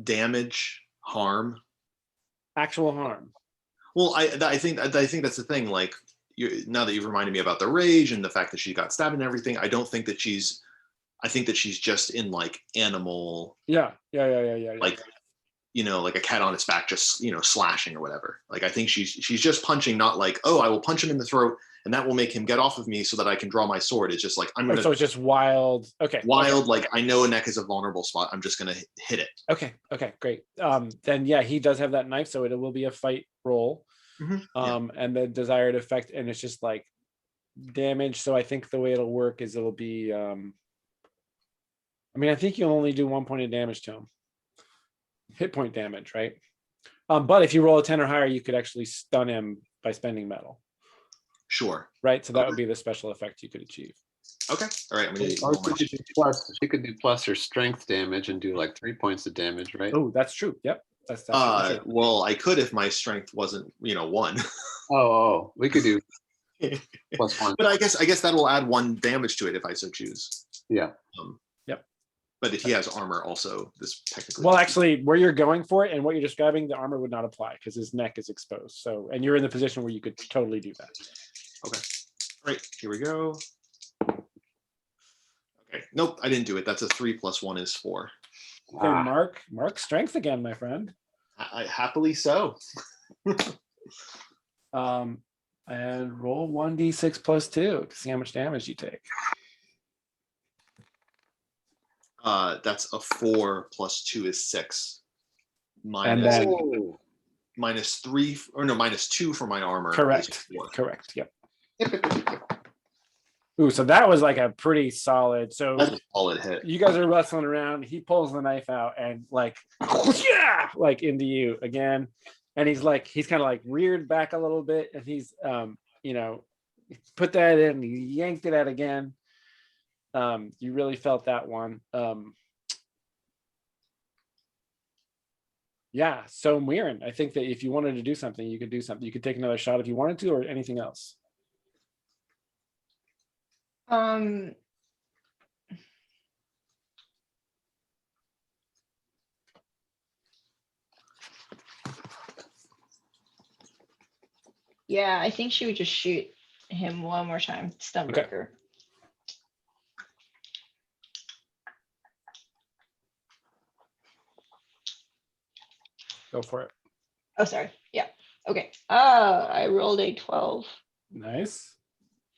Damage, harm, actual harm. Well, I think that's the thing. Like, now that you've reminded me about the rage and the fact that she got stabbed and everything, I don't think that she's. I think that she's just in like animal. Yeah. Like, like a cat on its back, just slashing or whatever. Like, I think she's just punching, not like, oh, I will punch him in the throat and that will make him get off of me so that I can draw my sword. It's just like I'm gonna. So it's just wild. Okay. Wild, okay. Like I know a neck is a vulnerable spot. I'm just gonna hit it. Okay. Great. Then yeah, he does have that knife, so it will be a fight roll. Mm-hmm. And the desired effect, and it's just like damage. So I think the way it'll work is it'll be. I think you'll only do 1 point of damage to him. Hit point damage, right? But if you roll a 10 or higher, you could actually stun him by spending metal. Sure. Right. So that would be the special effect you could achieve. Okay. All right. I'm gonna Or roll my she could do plus her strength damage and do like 3 points of damage, right? Oh, that's true. Yep. That's definitely true. well, I could if my strength wasn't, 1. Oh, we could do +1. But I guess that'll add 1 damage to it if I so choose. Yeah. Yep. But if he has armor, also this technically. Well, actually, where you're going for it and what you're describing, the armor would not apply because his neck is exposed. So, and you're in the position where you could totally do that. Okay. All right. Here we go. Okay. Nope, I didn't do it. That's a 3 + 1 is 4. Okay, Ah. Mark, strength again, my friend. I happily so. And roll 1d6 + 2 to see how much damage you take. That's a 4 + 2 is 6. And then -3 or no -2 for my armor. is correct. 4. Correct. Yep. Ooh, so that was like a pretty solid. So That's a solid hit. you guys are wrestling around. He pulls the knife out and like, yeah, like into you again. And he's kind of like reared back a little bit, and he's put that in. He yanked it out again. You really felt that one. Yeah. So Mirren, I think that if you wanted to do something, you could do something. You could take another shot if you wanted to, or anything else. Yeah, I think she would just shoot him one more time. Stunbreaker. Go for it. Oh, sorry. Yeah. Okay. I rolled a 12. Nice.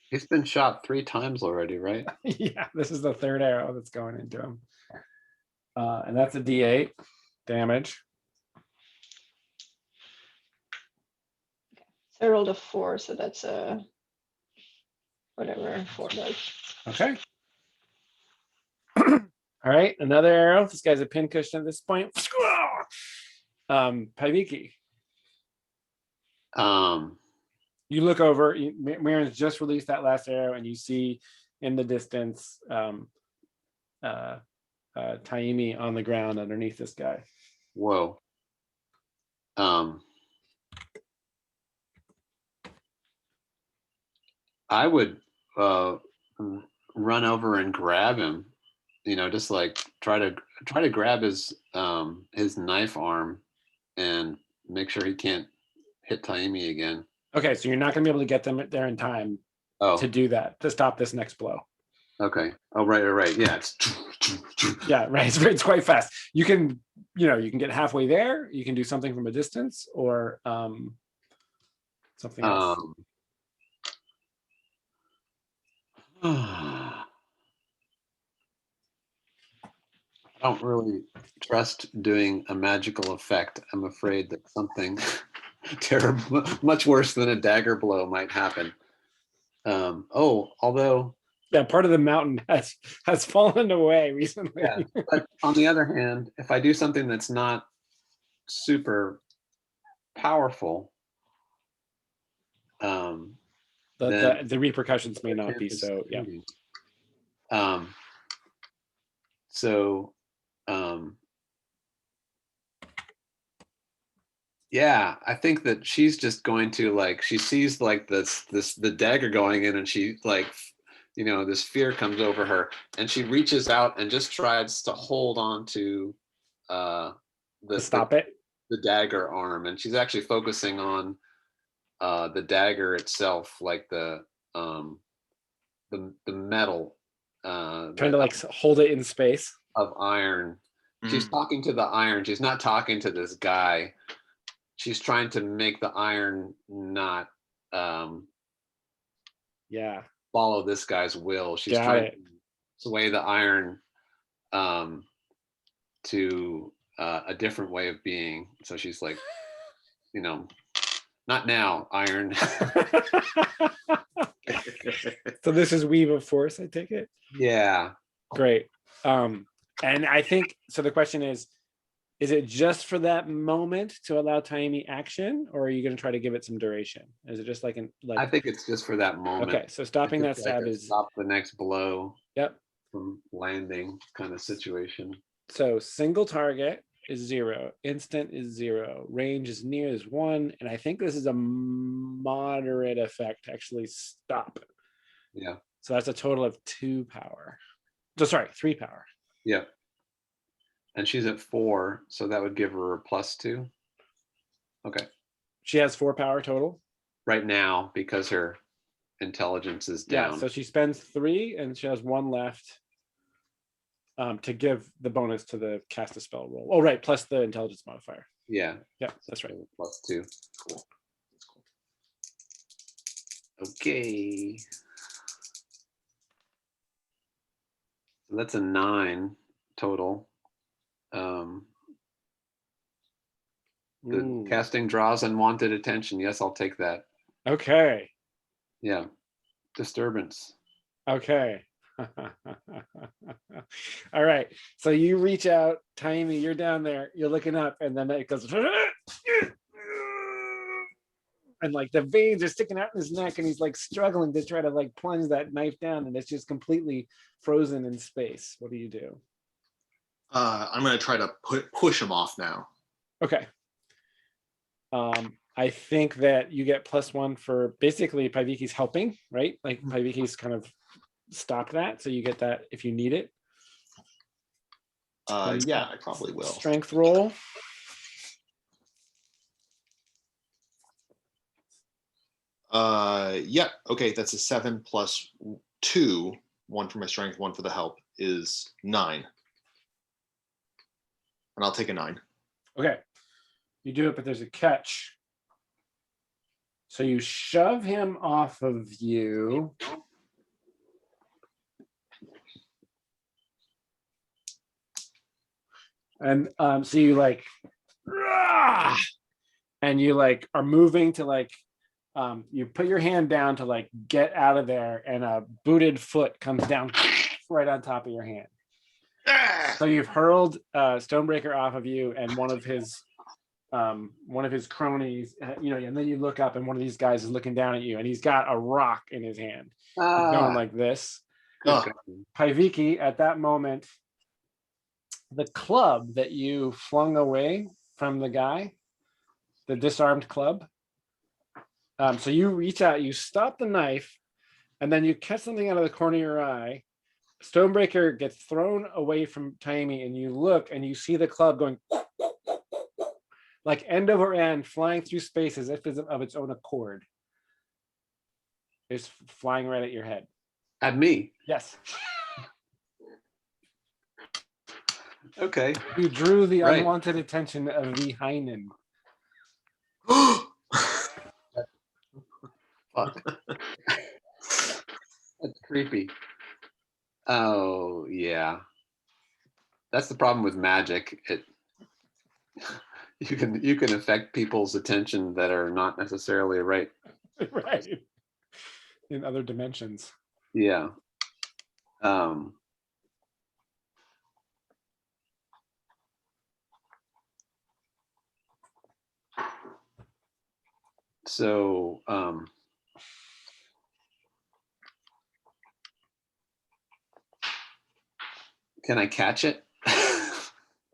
He's been shot 3 times already, right? Yeah, this is the 3rd arrow that's going into him. And that's a D8 damage. So I rolled a 4, so that's a whatever 4 does. Okay. All right, another arrow. This guy's a pincushion at this point. Paviki. You look over, Mirren's just released that last arrow, and you see in the distance Taimi on the ground underneath this guy. Whoa. I would run over and grab him, just like try to grab his knife arm and make sure he can't hit Taimi again. Okay, so you're not going to be able to get them there in time to do that, to stop this next blow. Okay. Oh, right. Yeah. Yeah, right. It's quite fast. You can get halfway there. You can do something from a distance, or something else. I don't really trust doing a magical effect. I'm afraid that something terrible, much worse than a dagger blow might happen. Although yeah, part of the mountain has fallen away recently. Yeah, but on the other hand, if I do something that's not super powerful, the repercussions may not be so. Yeah. Yeah, I think that she's just going to she sees the dagger going in, and she this fear comes over her, and she reaches out and just tries to hold on to the dagger arm, and she's actually focusing on the dagger itself, like the metal, trying to hold it in space of iron. She's talking to the iron. She's not talking to this guy. She's trying to make the iron not follow this guy's will. She's trying to sway the iron to a different way of being. So she's like, not now, iron. So this is Weave of Force, I take it? Yeah. Great. And I think, so the question is, Is it just for that moment to allow Taimi action, or are you going to try to give it some duration? Is it just like I think it's just for that moment. Okay, so stopping that It's just like stab a is stop the next blow yep. from landing kind of situation. So single target is 0, instant is 0, range is near is 1, and I think this is a moderate effect to actually stop. Yeah. So that's a total of 2 power. So sorry, 3 power. Yeah. And she's at 4, so that would give her a +2. Okay. She has 4 power total. Right now, because her intelligence is down. Yeah, so she spends 3 and she has 1 left to give the bonus to the cast a spell roll. Oh, right, plus the intelligence modifier. Yeah. Yeah, that's right. +2. Cool. That's cool. Okay. So that's a 9 total. The Ooh. casting draws unwanted attention. Yes, I'll take that. Okay. Yeah. Disturbance. Okay. All right. So you reach out, Taimi, you're down there, you're looking up, and then it goes, and like the veins are sticking out in his neck, and he's like struggling to try to like plunge that knife down, and it's just completely frozen in space. What do you do? I'm going to try to push him off now. Okay. I think that you get +1 for basically Paiviki's helping, right? Like Paiviki's kind of stopped that, so you get that if you need it. Yeah, I probably will. Strength roll. Yeah, okay, that's a 7 plus 2, 1 for my strength, 1 for the help, is 9. And I'll take a 9. Okay. You do it, but there's a catch. So you shove him off of you. And so you like, and you like are moving to like, you put your hand down to like get out of there, and a booted foot comes down right on top of your hand. So you've hurled Stonebreaker off of you, and one of his cronies, and then you look up, and one of these guys is looking down at you, and he's got a rock in his hand. He's going like this. Paiviki, at that moment, the club that you flung away from the guy, the disarmed club. So you reach out, you stop the knife, and then you catch something out of the corner of your eye. Stonebreaker gets thrown away from Taimi, and you look and you see the club going like end over end, flying through space as if it's of its own accord. It's flying right at your head. At me? Yes. Okay. You drew the Right. unwanted attention of the Heinen. Fuck. That's creepy. Oh, yeah. That's the problem with magic. You can affect people's attention that are not necessarily right. Right. In other dimensions. Yeah. So can I catch it?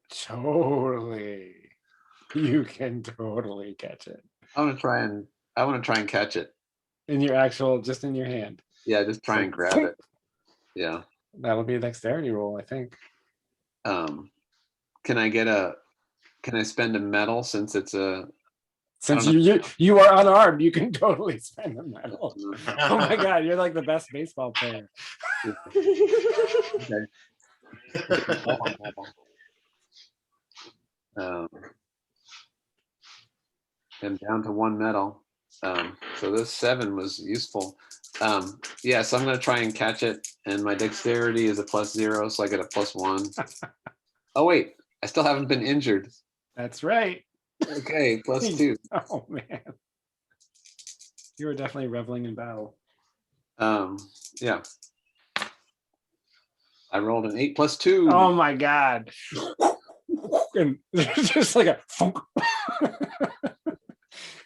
Totally. You can totally catch it. I want to try and catch it. In your actual, just in your hand. Yeah, just try and grab it. Yeah. That'll be a dexterity roll, I think. Can I spend a medal since it's a Since you are unarmed, you can totally spend a medal. Oh my god, you're like the best baseball player. Okay. I'm down to 1 medal. So this 7 was useful. Yeah, so I'm going to try and catch it, and my dexterity is a +0, so I get a +1. Oh wait, I still haven't been injured. That's right. Okay, +2. Oh man, you were definitely reveling in battle. Yeah. I rolled an 8 + 2. Oh my god. and there's just like a funk.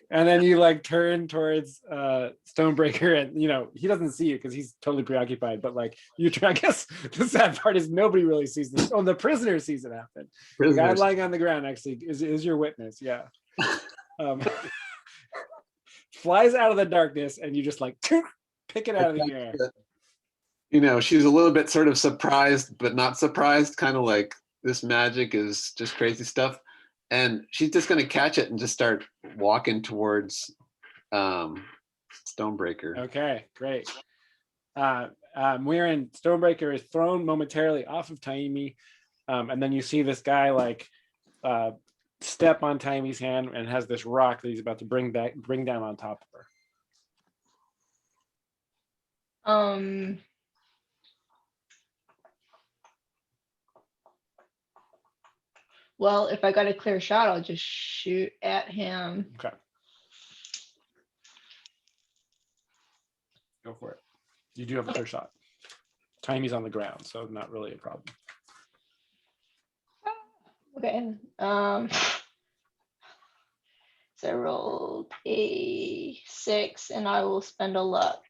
And then you like turn towards Stonebreaker, and he doesn't see you because he's totally preoccupied. But like you try, I guess the sad part is nobody really sees this. Oh, the prisoner sees it happen. The guy lying on the ground actually is your witness. Yeah. Flies out of the darkness, and you just like pick it out of the air. She's a little bit sort of surprised, but not surprised, kind of like this magic is just crazy stuff. And she's just going to catch it and just start walking towards Stonebreaker. Okay, great. Wherein Stonebreaker is thrown momentarily off of Taimi, and then you see this guy like step on Taimi's hand and has this rock that he's about to bring down on top of her. Well, if I got a clear shot, I'll just shoot at him. Okay. Go for it. You do have a clear shot. Taimi's on the ground, so not really a problem. Okay. So I rolled a 6, and I will spend a luck.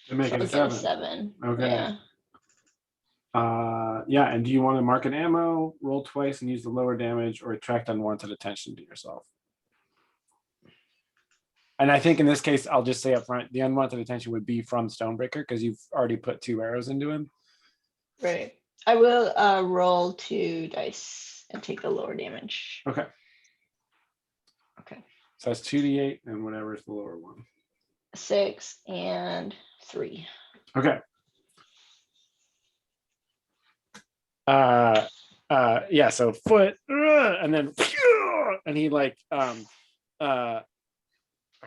To make it a So I'll 7. get a 7. Okay. Yeah. Yeah, and do you want to mark an ammo, roll twice, and use the lower damage, or attract unwanted attention to yourself? And I think in this case, I'll just say up front, the unwanted attention would be from Stonebreaker because you've already put 2 arrows into him. Right. I will roll 2 dice and take the lower damage. Okay. Okay. So that's 2d8 and whatever is the lower one. 6 and 3. Okay. Yeah, so foot, and then, and he like, I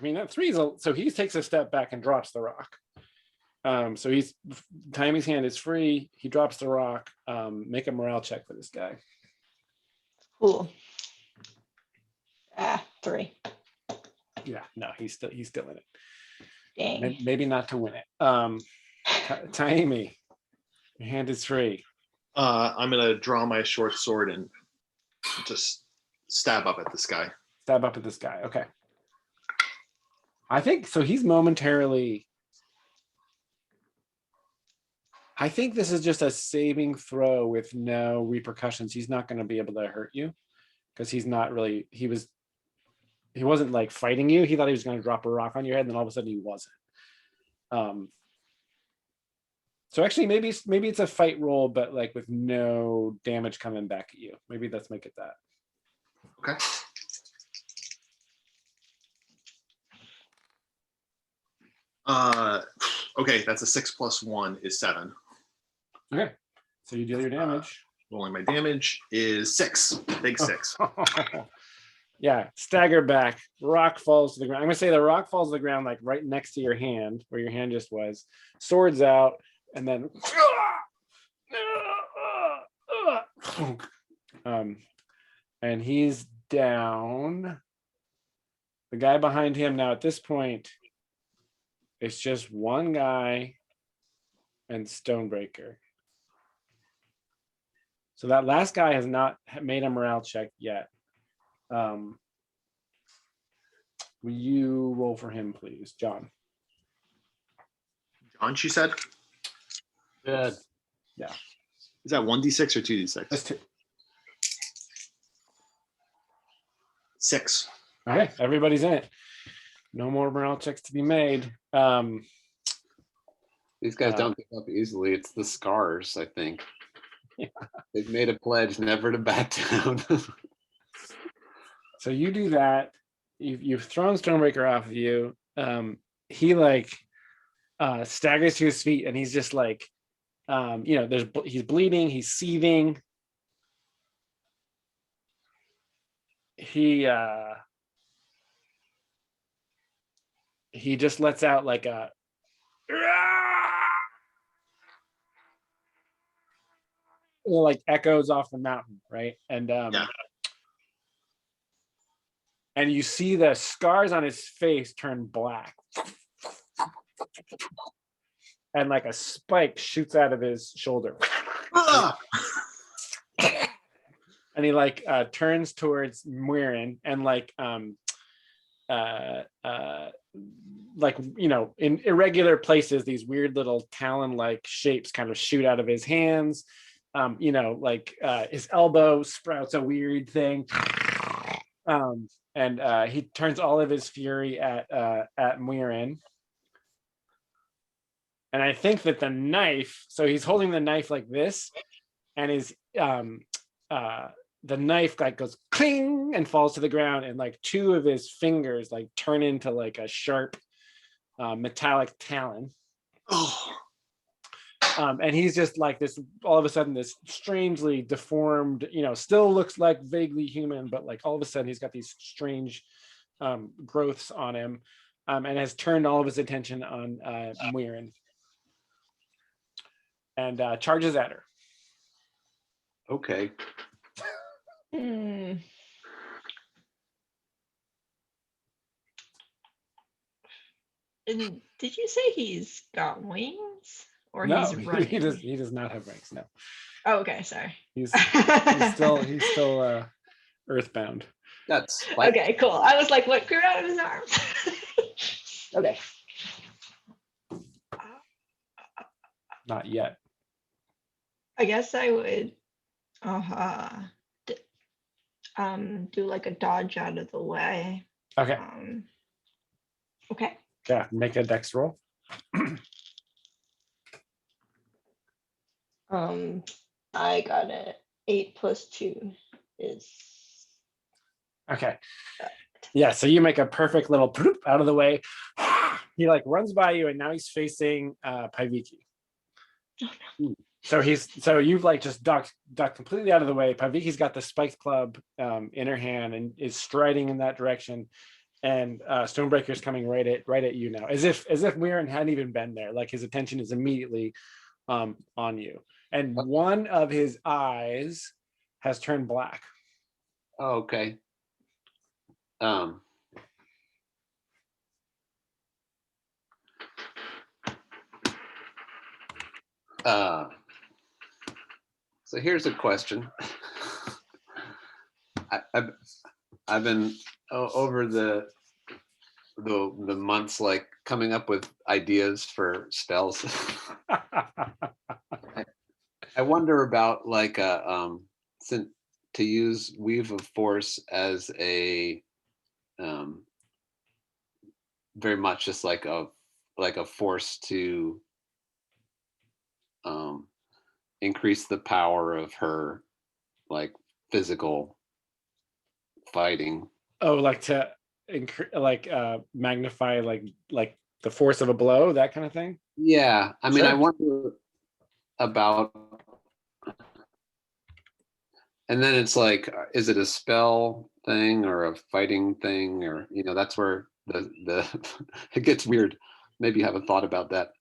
mean, that 3 is, so he takes a step back and drops the rock. So Taimi's hand is free. He drops the rock. Make a morale check for this guy. Cool. 3. Yeah, no, he's still in it. Dang. Maybe not to win it. Taimi, your hand is free. I'm gonna draw my short sword and just stab up at this guy. Stab up at this guy. Okay. I think so. He's momentarily. I think this is just a saving throw with no repercussions. He's not going to be able to hurt you because he's not really. He wasn't like fighting you. He thought he was going to drop a rock on your head, and then all of a sudden he wasn't. So actually, maybe it's a fight roll, but like with no damage coming back at you. Maybe let's make it that. Okay. Okay, that's a 6 + 1 is 7. Okay, so you deal your damage. Rolling my damage is 6. Big 6. Yeah, stagger back. Rock falls to the ground. I'm gonna say the rock falls to the ground like right next to your hand, where your hand just was. Swords out, and then and he's down. The guy behind him now at this point, it's just one guy and Stonebreaker. So that last guy has not made a morale check yet. Will you roll for him, please, John? John, she said? Good. Yeah. Is that 1d6 or 2d6? That's 2. 6. Okay, everybody's in it. No more morale checks to be made. These guys don't give up easily. It's the scars, I think. Yeah. They've made a pledge never to back down. So you do that. You've thrown Stonebreaker off of you. He like staggers to his feet, and he's just like, he's bleeding. He's seething. He just lets out like a like echoes off the mountain, right? And and you see the scars on his face turn black, and like a spike shoots out of his shoulder. and he like turns towards Muirin, and like in irregular places, these weird little talon-like shapes kind of shoot out of his hands. His elbow sprouts a weird thing. And he turns all of his fury at Muirin. And I think that the knife, so he's holding the knife like this, and his the knife like goes cling and falls to the ground, and like two of his fingers like turn into like a sharp metallic talon. Oh. And he's just like this, all of a sudden, this strangely deformed, still looks like vaguely human, but like all of a sudden he's got these strange growths on him, and has turned all of his attention on Muirin, and charges at her. Okay. Hmm. And did you say he's got wings, or No, he's running? he does not have wings. No, Oh, okay, sorry. he's still earthbound. That's Okay, cool. I was like, what grew out of his arms? Okay. Not yet. I guess I would do like a dodge out of the way. Okay. Okay. Yeah, make a dex roll. I got it. 8 + 2 is Okay. Yeah, so you make a perfect little poop out of the way. He like runs by you, and now he's facing Paviki. Oh no. So you've like just ducked completely out of the way. Paviki's got the spiked club in her hand and is striding in that direction. And Stonebreaker's coming right at you now, as if Muirin hadn't even been there. Like his attention is immediately on you, and one of his eyes has turned black. Oh, okay. So here's a question. I've been over the months like coming up with ideas for spells. I wonder about like to use Weave of Force as a very much just like a force to increase the power of her like physical fighting. Oh, like to magnify like the force of a blow, that kind of thing. Yeah, I mean, Sure. I wonder about, and then it's like, is it a spell thing or a fighting thing, or that's where the it gets weird. Maybe you haven't thought about that.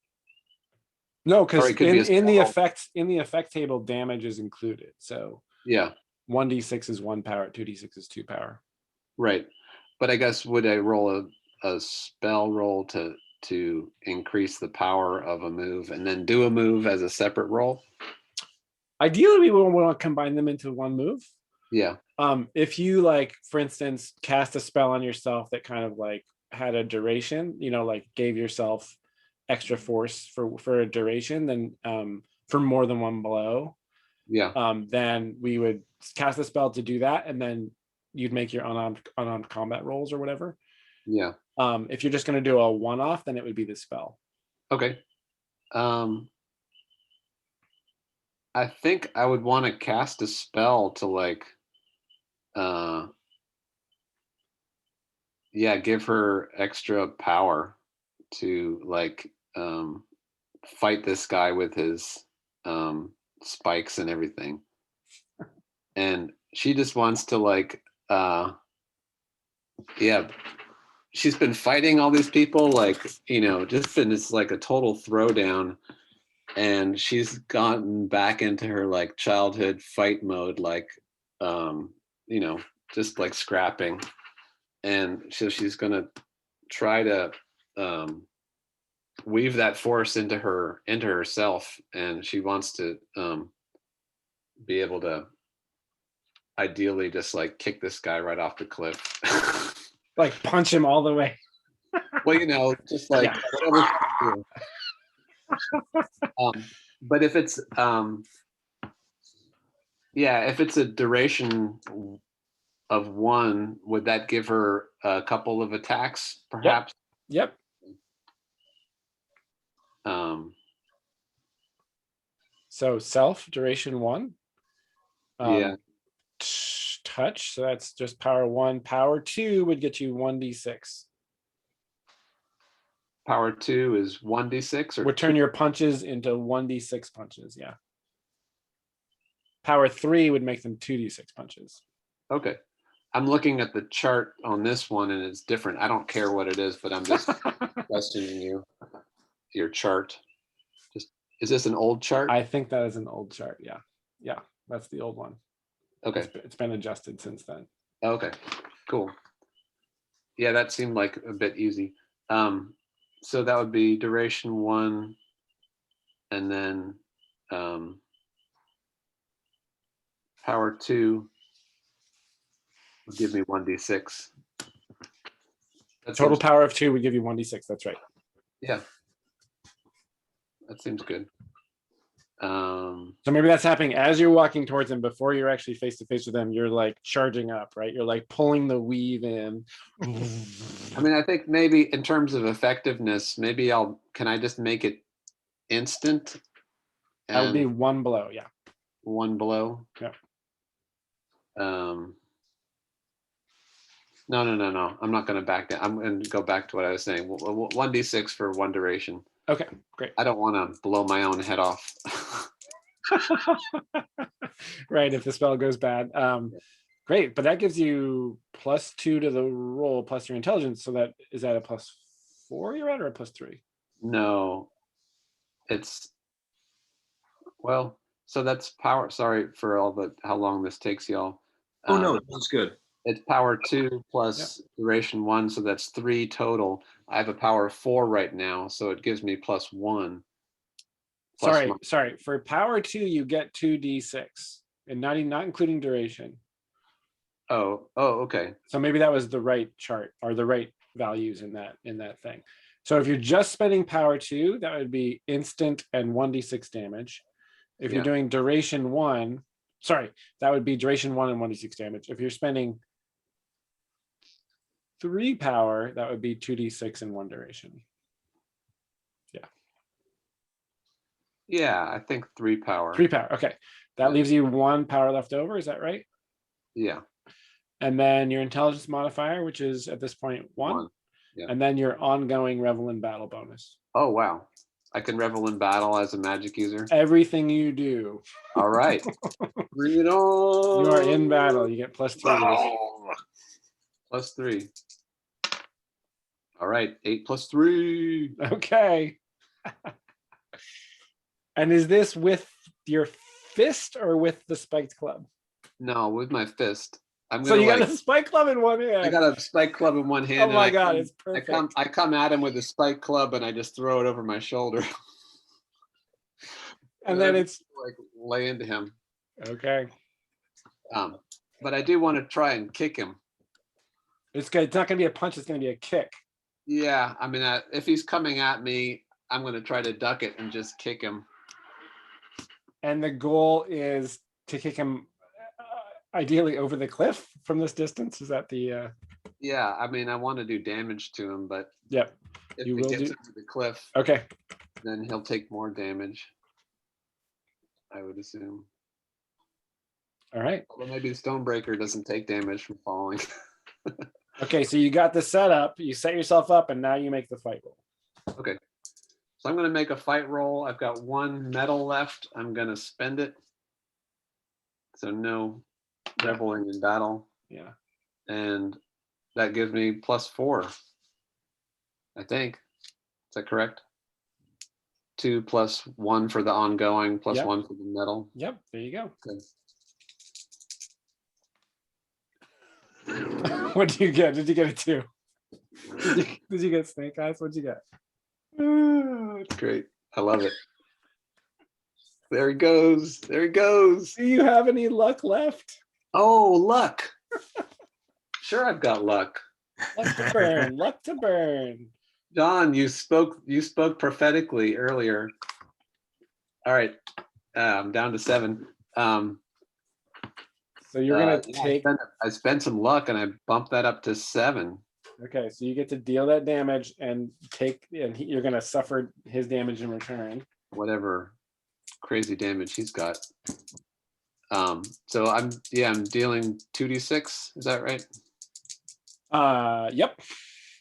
No, because in the spell. effect table, damage is included. So Yeah, 1d6 is 1 power, 2d6 is 2 power. right. But I guess would I roll a spell roll to increase the power of a move and then do a move as a separate roll? Ideally, we want to combine them into one move. Yeah. If you like, for instance, cast a spell on yourself that kind of like had a duration, like gave yourself extra force for a duration, then for more than one blow, then we would cast a spell to do that, and then you'd make your unarmed combat rolls or whatever. Yeah. If you're just going to do a one-off, then it would be the spell. Okay. I think I would want to cast a spell to like give her extra power to like fight this guy with his spikes and everything. And she just wants to like she's been fighting all these people, like, just been this like a total throwdown, and she's gotten back into her like childhood fight mode, like just like scrapping. And so she's gonna try to weave that force into herself, and she wants to be able to ideally just like kick this guy right off the cliff. Like punch him all the way. Well, just like Yeah. whatever you do. But if it's if it's a duration of 1, would that give her a couple of attacks, perhaps? Yep. So self duration 1. Yeah. Touch. So that's just power 1. Power 2 would get you 1d6. Power 2 is 1d6 or Would turn your punches into 1d6 punches. Yeah. Power 3 would make them 2d6 punches. Okay. I'm looking at the chart on this one and it's different. I don't care what it is, but I'm just questioning your chart. Is this an old chart? I think that is an old chart. Yeah. Yeah. That's the old one. Okay. It's been adjusted since then. Okay, cool. Yeah, that seemed like a bit easy. So that would be duration 1, and then power 2 would give me 1d6. Total power of 2 would give you 1d6. That's right. Yeah, that seems good. So maybe that's happening as you're walking towards them. Before you're actually face to face with them, you're like charging up, right? You're like pulling the weave in. I mean, I think maybe in terms of effectiveness, maybe can I just make it instant? That would be 1 blow. Yeah. 1 blow. Yeah. No. I'm not going to back down. I'm going to go back to what I was saying. 1d6 for 1 duration. Okay, great. I don't want to blow my own head off. Right, if the spell goes bad. Great, but that gives you +2 to the roll plus your intelligence. So is that a +4 you're at or a +3? No, so that's power. Sorry for how long this takes y'all. Oh no, that's good. It's power 2 plus duration 1, so that's 3 total. I have a power of 4 right now, so it gives me +1. Sorry. For power 2, you get 2d6, and not including duration. Oh, okay. So maybe that was the right chart or the right values in that thing. So if you're just spending power 2, that would be instant and 1d6 damage. If you're doing duration 1, that would be duration 1 and 1d6 damage. If you're spending 3 power, that would be 2d6 and 1 duration. Yeah, I think 3 power. 3 power. Okay. That leaves you 1 power left over. Is that right? Yeah. And then your intelligence modifier, which is at this point 1. Yeah. And then your ongoing revel in battle bonus. Oh, wow. I can revel in battle as a magic user. Everything you do. All right. Bring it on. You are in battle. You get +3. +3. All right. 8 + 3. Okay. And is this with your fist or with the spiked club? No, with my fist. So you got a spike club in one hand. I got a spike club in one hand. Oh my God, it's perfect. I come at him with a spike club and I just throw it over my shoulder. And then it's like lay into him. Okay. But I do want to try and kick him. It's not going to be a punch. It's going to be a kick. Yeah, I mean, if he's coming at me, I'm going to try to duck it and just kick him. And the goal is to kick him ideally over the cliff from this distance. Is that the? Yeah, I mean, I want to do damage to him, but yep, if he gets over the cliff, okay, then he'll take more damage, I would assume. All right. Well, maybe the Stonebreaker doesn't take damage from falling. Okay, so you got the setup. You set yourself up, and now you make the fight roll. Okay. So I'm going to make a fight roll. I've got 1 medal left. I'm going to spend it. So no reveling in battle. Yeah. And that gives me +4. I think. Is that correct? 2 + 1 for the ongoing, +1 for the medal. Yep. There you go. Okay. What did you get? Did you get a 2? Did you get snake eyes? What'd you get? It's great. I love it. There he goes. There he goes. Do you have any luck left? Oh, luck. Sure, I've got luck. Luck to burn. Luck to burn. John, you spoke prophetically earlier. All right, I'm down to 7. So you're gonna Yeah, take. I spent some luck and I bumped that up to 7. Okay, so you get to deal that damage and you're gonna suffer his damage in return. Whatever crazy damage he's got. So I'm dealing 2d6. Is that right? Yep,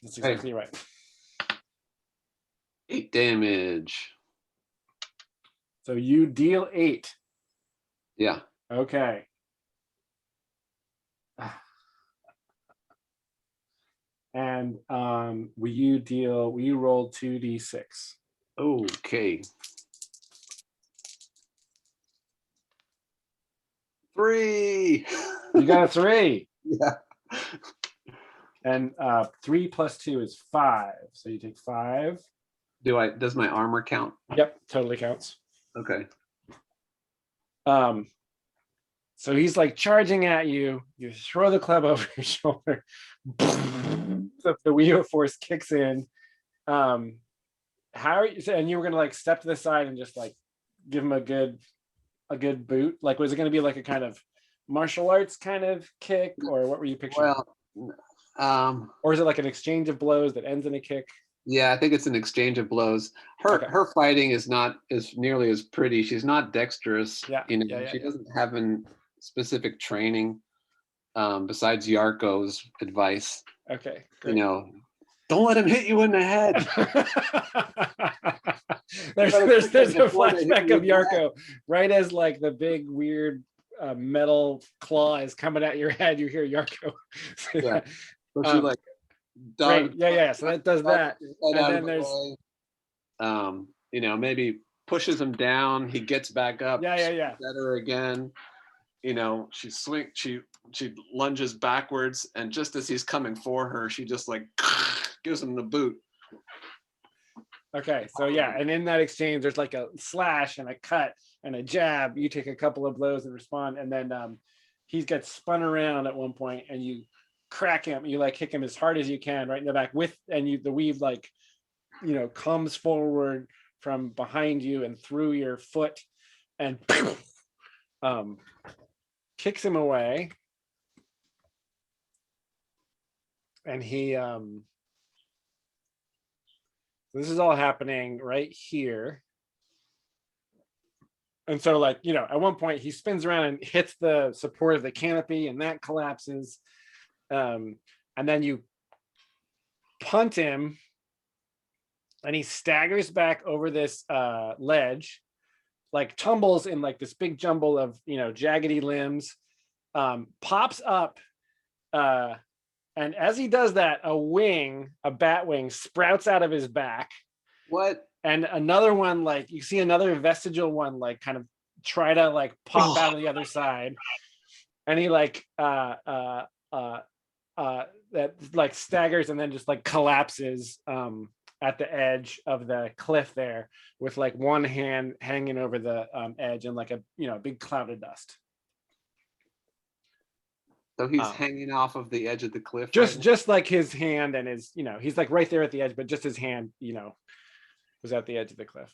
that's exactly right. 8 damage. So you deal 8. Yeah. Okay. And will you roll 2d6? Okay. 3. You got a 3. Yeah. And 3 plus 2 is 5. So you take 5. Does my armor count? Yep, totally counts. Okay. So he's like charging at you. You throw the club over your shoulder. The wheel of force kicks in. How are you? And you were gonna like step to the side and just like give him a good boot. Like, was it gonna be like a kind of martial arts kind of kick, or what were you picturing? Well, or is it like an exchange of blows that ends in a kick? yeah, I think it's an exchange of blows. Her fighting is not as nearly as pretty. She's not dexterous. Yeah. She doesn't have a specific training besides Yarko's advice. Okay, great. Don't let him hit you in the head. there's a flashback of Yarko right as like the big weird metal claw is coming at your head. You hear Yarko. Yeah. So she like right. Yeah. So that does that. And then there's maybe pushes him down. He gets back up. Yeah. Better again. She lunges backwards, and just as he's coming for her, she just like gives him the boot. Okay, so yeah, and in that exchange, there's like a slash and a cut and a jab. You take a couple of blows and respond, and then he gets spun around at one point, and you crack him. You like kick him as hard as you can right in the back the weave like comes forward from behind you and through your foot, and kicks him away. And he this is all happening right here. And so like, at one point he spins around and hits the support of the canopy, and that collapses. And then you punt him and he staggers back over this ledge, like tumbles in like this big jumble of, jaggedy limbs, pops up, and as he does that, a bat wing sprouts out of his back. What? And another one, like you see another vestigial one, like kind of try to like pop out of the other side. And he like that like staggers and then just like collapses at the edge of the cliff there, with like one hand hanging over the edge and like a big cloud of dust. So he's hanging off of the edge of the cliff. Just like his hand and his, he's like right there at the edge, but just his hand, was at the edge of the cliff.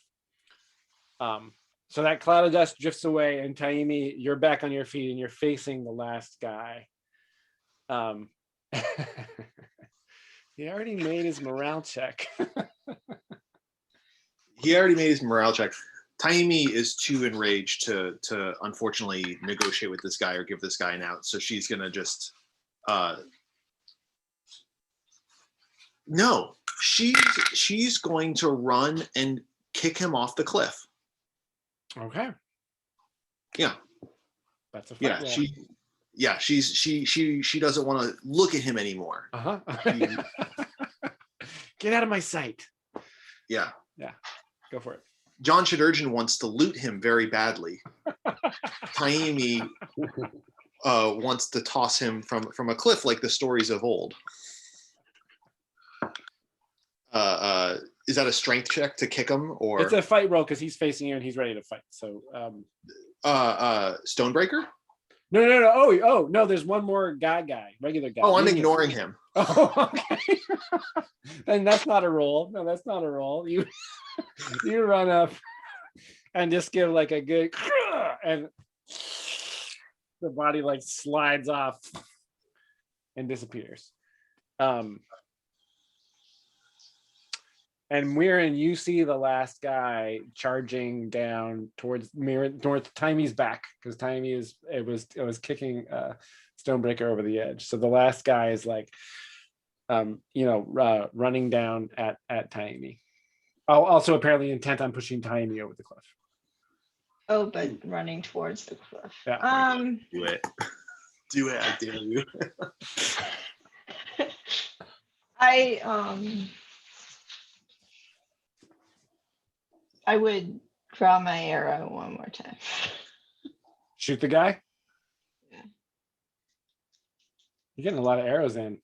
So that cloud of dust drifts away, and Taimi, you're back on your feet and you're facing the last guy. He already made his morale check. He already made his morale check. Taimi is too enraged to unfortunately negotiate with this guy or give this guy an out. So she's gonna just no, she's going to run and kick him off the cliff. Okay. Yeah. That's a fight. Yeah. She doesn't want to look at him anymore. Get out of my sight. Yeah. Go for it. John Shadurgeon wants to loot him very badly. Taimi wants to toss him from a cliff like the stories of old. Is that a strength check to kick him, or it's a fight roll because he's facing you and he's ready to fight? So Stonebreaker? No. Oh, no. There's one more guy, regular guy. Oh, I'm Minion. ignoring him. Oh, okay. Then that's not a roll. No, that's not a roll. You run up and just give like a good, and the body like slides off and disappears. And Mirren, you see the last guy charging down towards Timey's back, because Timey was kicking Stonebreaker over the edge. So the last guy is like running down at Timey. Oh, also apparently intent on pushing Timey over the cliff. Oh, but running towards the cliff. Yeah. Do it. Do it, I dare you. I would draw my arrow one more time. Shoot the guy? Yeah. You're getting a lot of arrows in.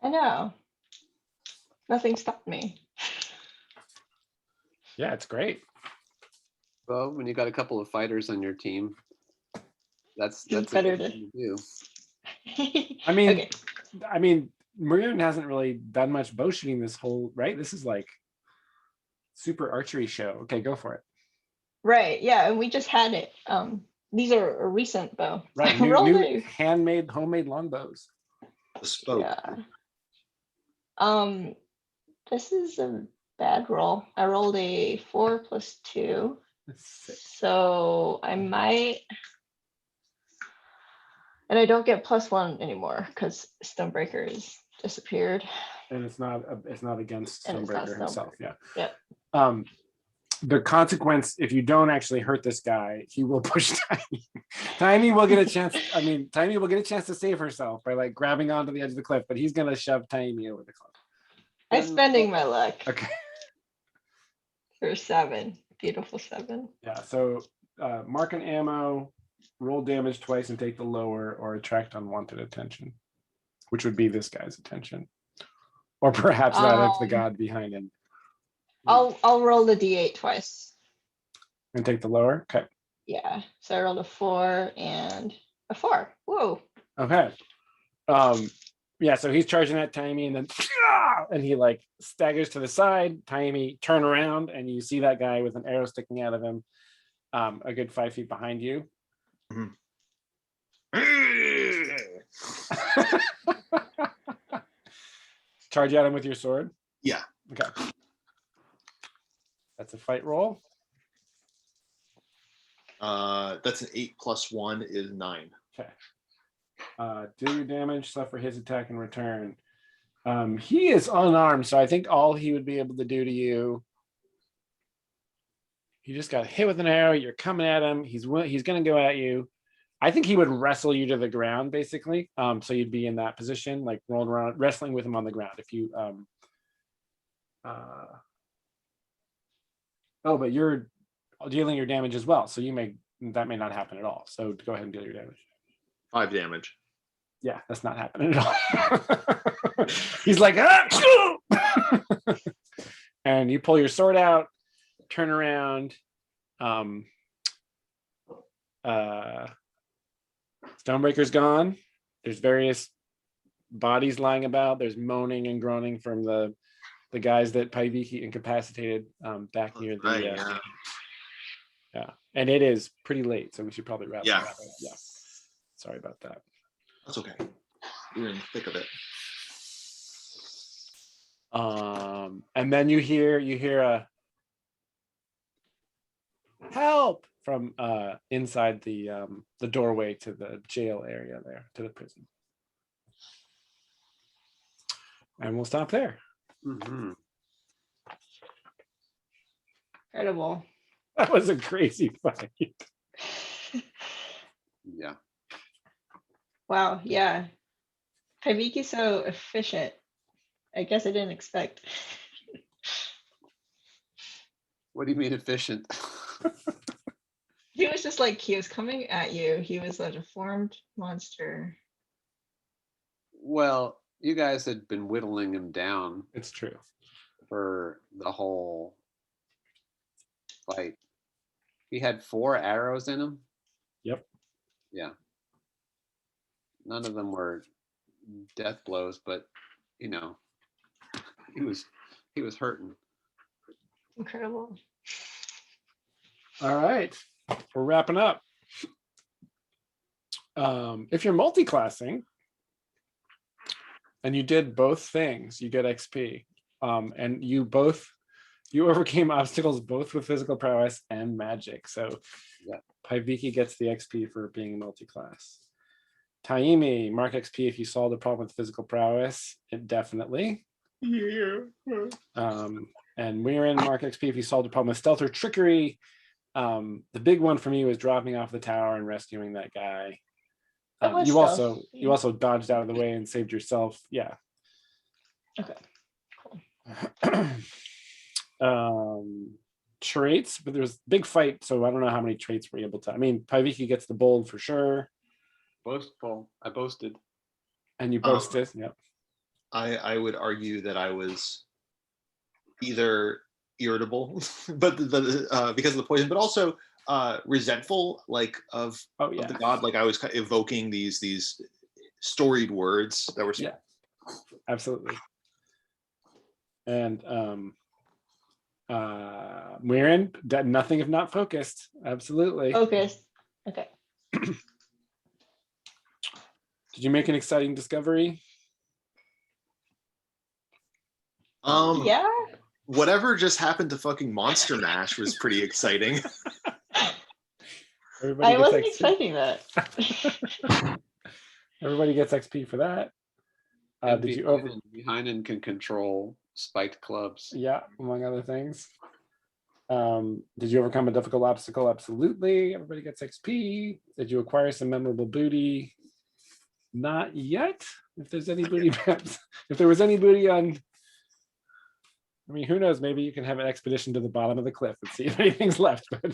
I know. Nothing stopped me. Yeah, it's great. Well, when you got a couple of fighters on your team, that's better a good to thing do. I mean, Mirren hasn't really done much bow shooting this whole, right? This is like super archery show. Okay, go for it. Right. Yeah, and we just had it. These are a recent bow. Right, new handmade, homemade longbows. Bespoke. Yeah. This is a bad roll. I rolled a 4 + 2. So I might, and I don't get +1 anymore because Stonebreaker has disappeared. And it's not against And it's not Stonebreaker himself. Yeah. Yep. The consequence, if you don't actually hurt this guy, he will push Timey. Timey will get a chance. I mean, Timey will get a chance to save herself by like grabbing onto the edge of the cliff, but he's gonna shove Timey over the cliff. I'm spending my luck. Okay. For 7. Beautiful 7. Yeah. So mark an ammo, roll damage twice, and take the lower, or attract unwanted attention, which would be this guy's attention, or perhaps that of the god behind him. I'll roll the d8 twice. And take the lower. Okay. Yeah. So I rolled a 4 and a 4. Whoa. Okay. Yeah, so he's charging at Timey, and then and he like staggers to the side. Timey turn around, and you see that guy with an arrow sticking out of him, a good 5 feet behind you. Charge at him with your sword. Yeah. Okay. That's a fight roll. That's an 8 + 1 is 9. Okay. Do your damage, suffer his attack in return. He is unarmed, so I think all he would be able to do to you. You just got hit with an arrow. You're coming at him. He's going to go at you. I think he would wrestle you to the ground, basically. So you'd be in that position, like rolling around, wrestling with him on the ground. If you, but you're dealing your damage as well, so that may not happen at all. So go ahead and deal your damage. 5 damage. Yeah, that's not happening at all. He's like, ah! And you pull your sword out, turn around. Stonebreaker's gone. There's various bodies lying about. There's moaning and groaning from the guys that Paiviki incapacitated back near the yeah. And it is pretty late, so we should probably wrap Yeah. up. Yeah. Sorry about that. That's okay. We're in the thick of it. And then you hear a help from inside the doorway to the jail area there, to the prison. And we'll stop there. Mm-hmm. Incredible. That was a crazy fight. Yeah. Wow. Yeah. Haiviki's so efficient. I guess I didn't expect. What do you mean efficient? He was just like, he was coming at you. He was a deformed monster. Well, you guys had been whittling him down It's true. for the whole fight. He had 4 arrows in him. Yep. Yeah. None of them were death blows, but you know, he was hurting. Incredible. All right, we're wrapping up. If you're multi-classing and you did both things, you get XP. And you overcame obstacles both with physical prowess and magic. So Yeah. Paiviki gets the XP for being multi-class. Taimi, mark XP if you solved a problem with physical prowess. It definitely. And Weirin, mark XP if you solved a problem with stealth or trickery. The big one for me was dropping off the tower and rescuing that guy. That was You stealth. also dodged out of the way and saved yourself. Yeah. Okay. Cool. Traits, but there was a big fight, so I don't know how many traits we're able to. I mean, Paiviki gets the bold for sure. Boastful. I boasted. And you boasted. Yep. I would argue that I was either irritable, but because of the poison, but also resentful, like of the god. Like I was kind of evoking these storied words that were. Yeah, absolutely. And Weirin, nothing if not focused. Absolutely. Focused. Okay. Did you make an exciting discovery? Yeah. Whatever just happened to fucking Monster Mash was pretty exciting. I wasn't expecting that. Everybody gets XP for that. Did you behind and can control spiked clubs? Yeah, among other things. Did you overcome a difficult obstacle? Absolutely. Everybody gets XP. Did you acquire some memorable booty? Not yet. If there's any booty, if there was any booty on, I mean, who knows? Maybe you can have an expedition to the bottom of the cliff and see if anything's left. But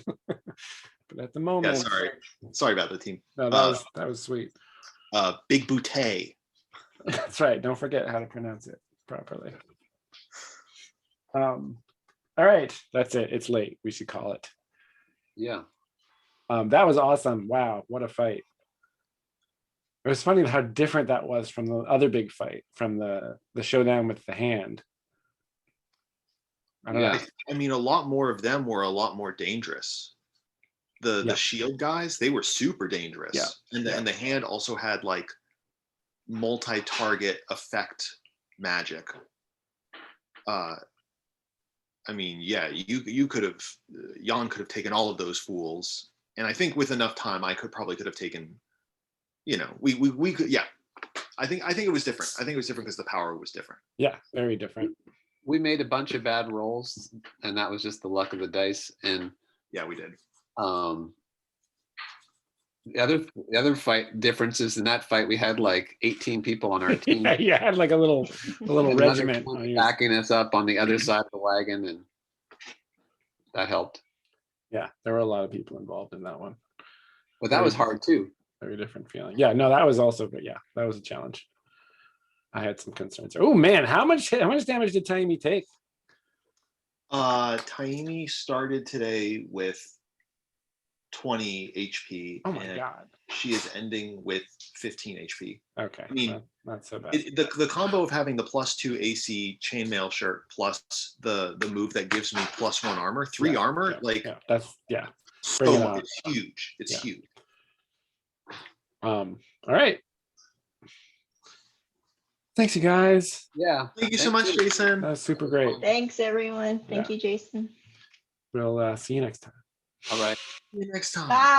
at the moment, yeah, sorry about the team. No, that was sweet. Big Boutte. That's right. Don't forget how to pronounce it properly. All right, that's it. It's late. We should call it. Yeah. That was awesome. Wow, what a fight. It was funny how different that was from the other big fight, from the showdown with the hand. I don't know. I mean, a lot more of them were a lot more dangerous. The shield guys, they were super dangerous. Yeah. And the hand also had like multi-target effect magic. I mean, yeah, you could have, Jan could have taken all of those fools, and I think with enough time, I could have taken, you know, we could, yeah. I think it was different. I think it was different because the power was different. Yeah, very different. We made a bunch of bad rolls, and that was just the luck of the dice. And yeah, we did. The other fight differences in that fight, we had like 18 people on our team. Yeah, had like a little regiment backing us up on the other side of the wagon, and that helped. Yeah, there were a lot of people involved in that one. But that was hard too. Very different feeling. Yeah, no, that was also, but yeah, that was a challenge. I had some concerns. Oh man, how much damage did Taimi take? Taimi started today with 20 HP. Oh my god. She is ending with 15 HP. Okay. I mean, not so bad. The combo of having the +2 AC chainmail shirt plus the move that gives me +1 armor, 3 armor, that's so it's huge. It's huge. All right. Thanks, you guys. Yeah. Thank you so much, Jason. That was super great. Thanks, everyone. Thank you, Jason. We'll see you next time. All right. See you next time. Bye.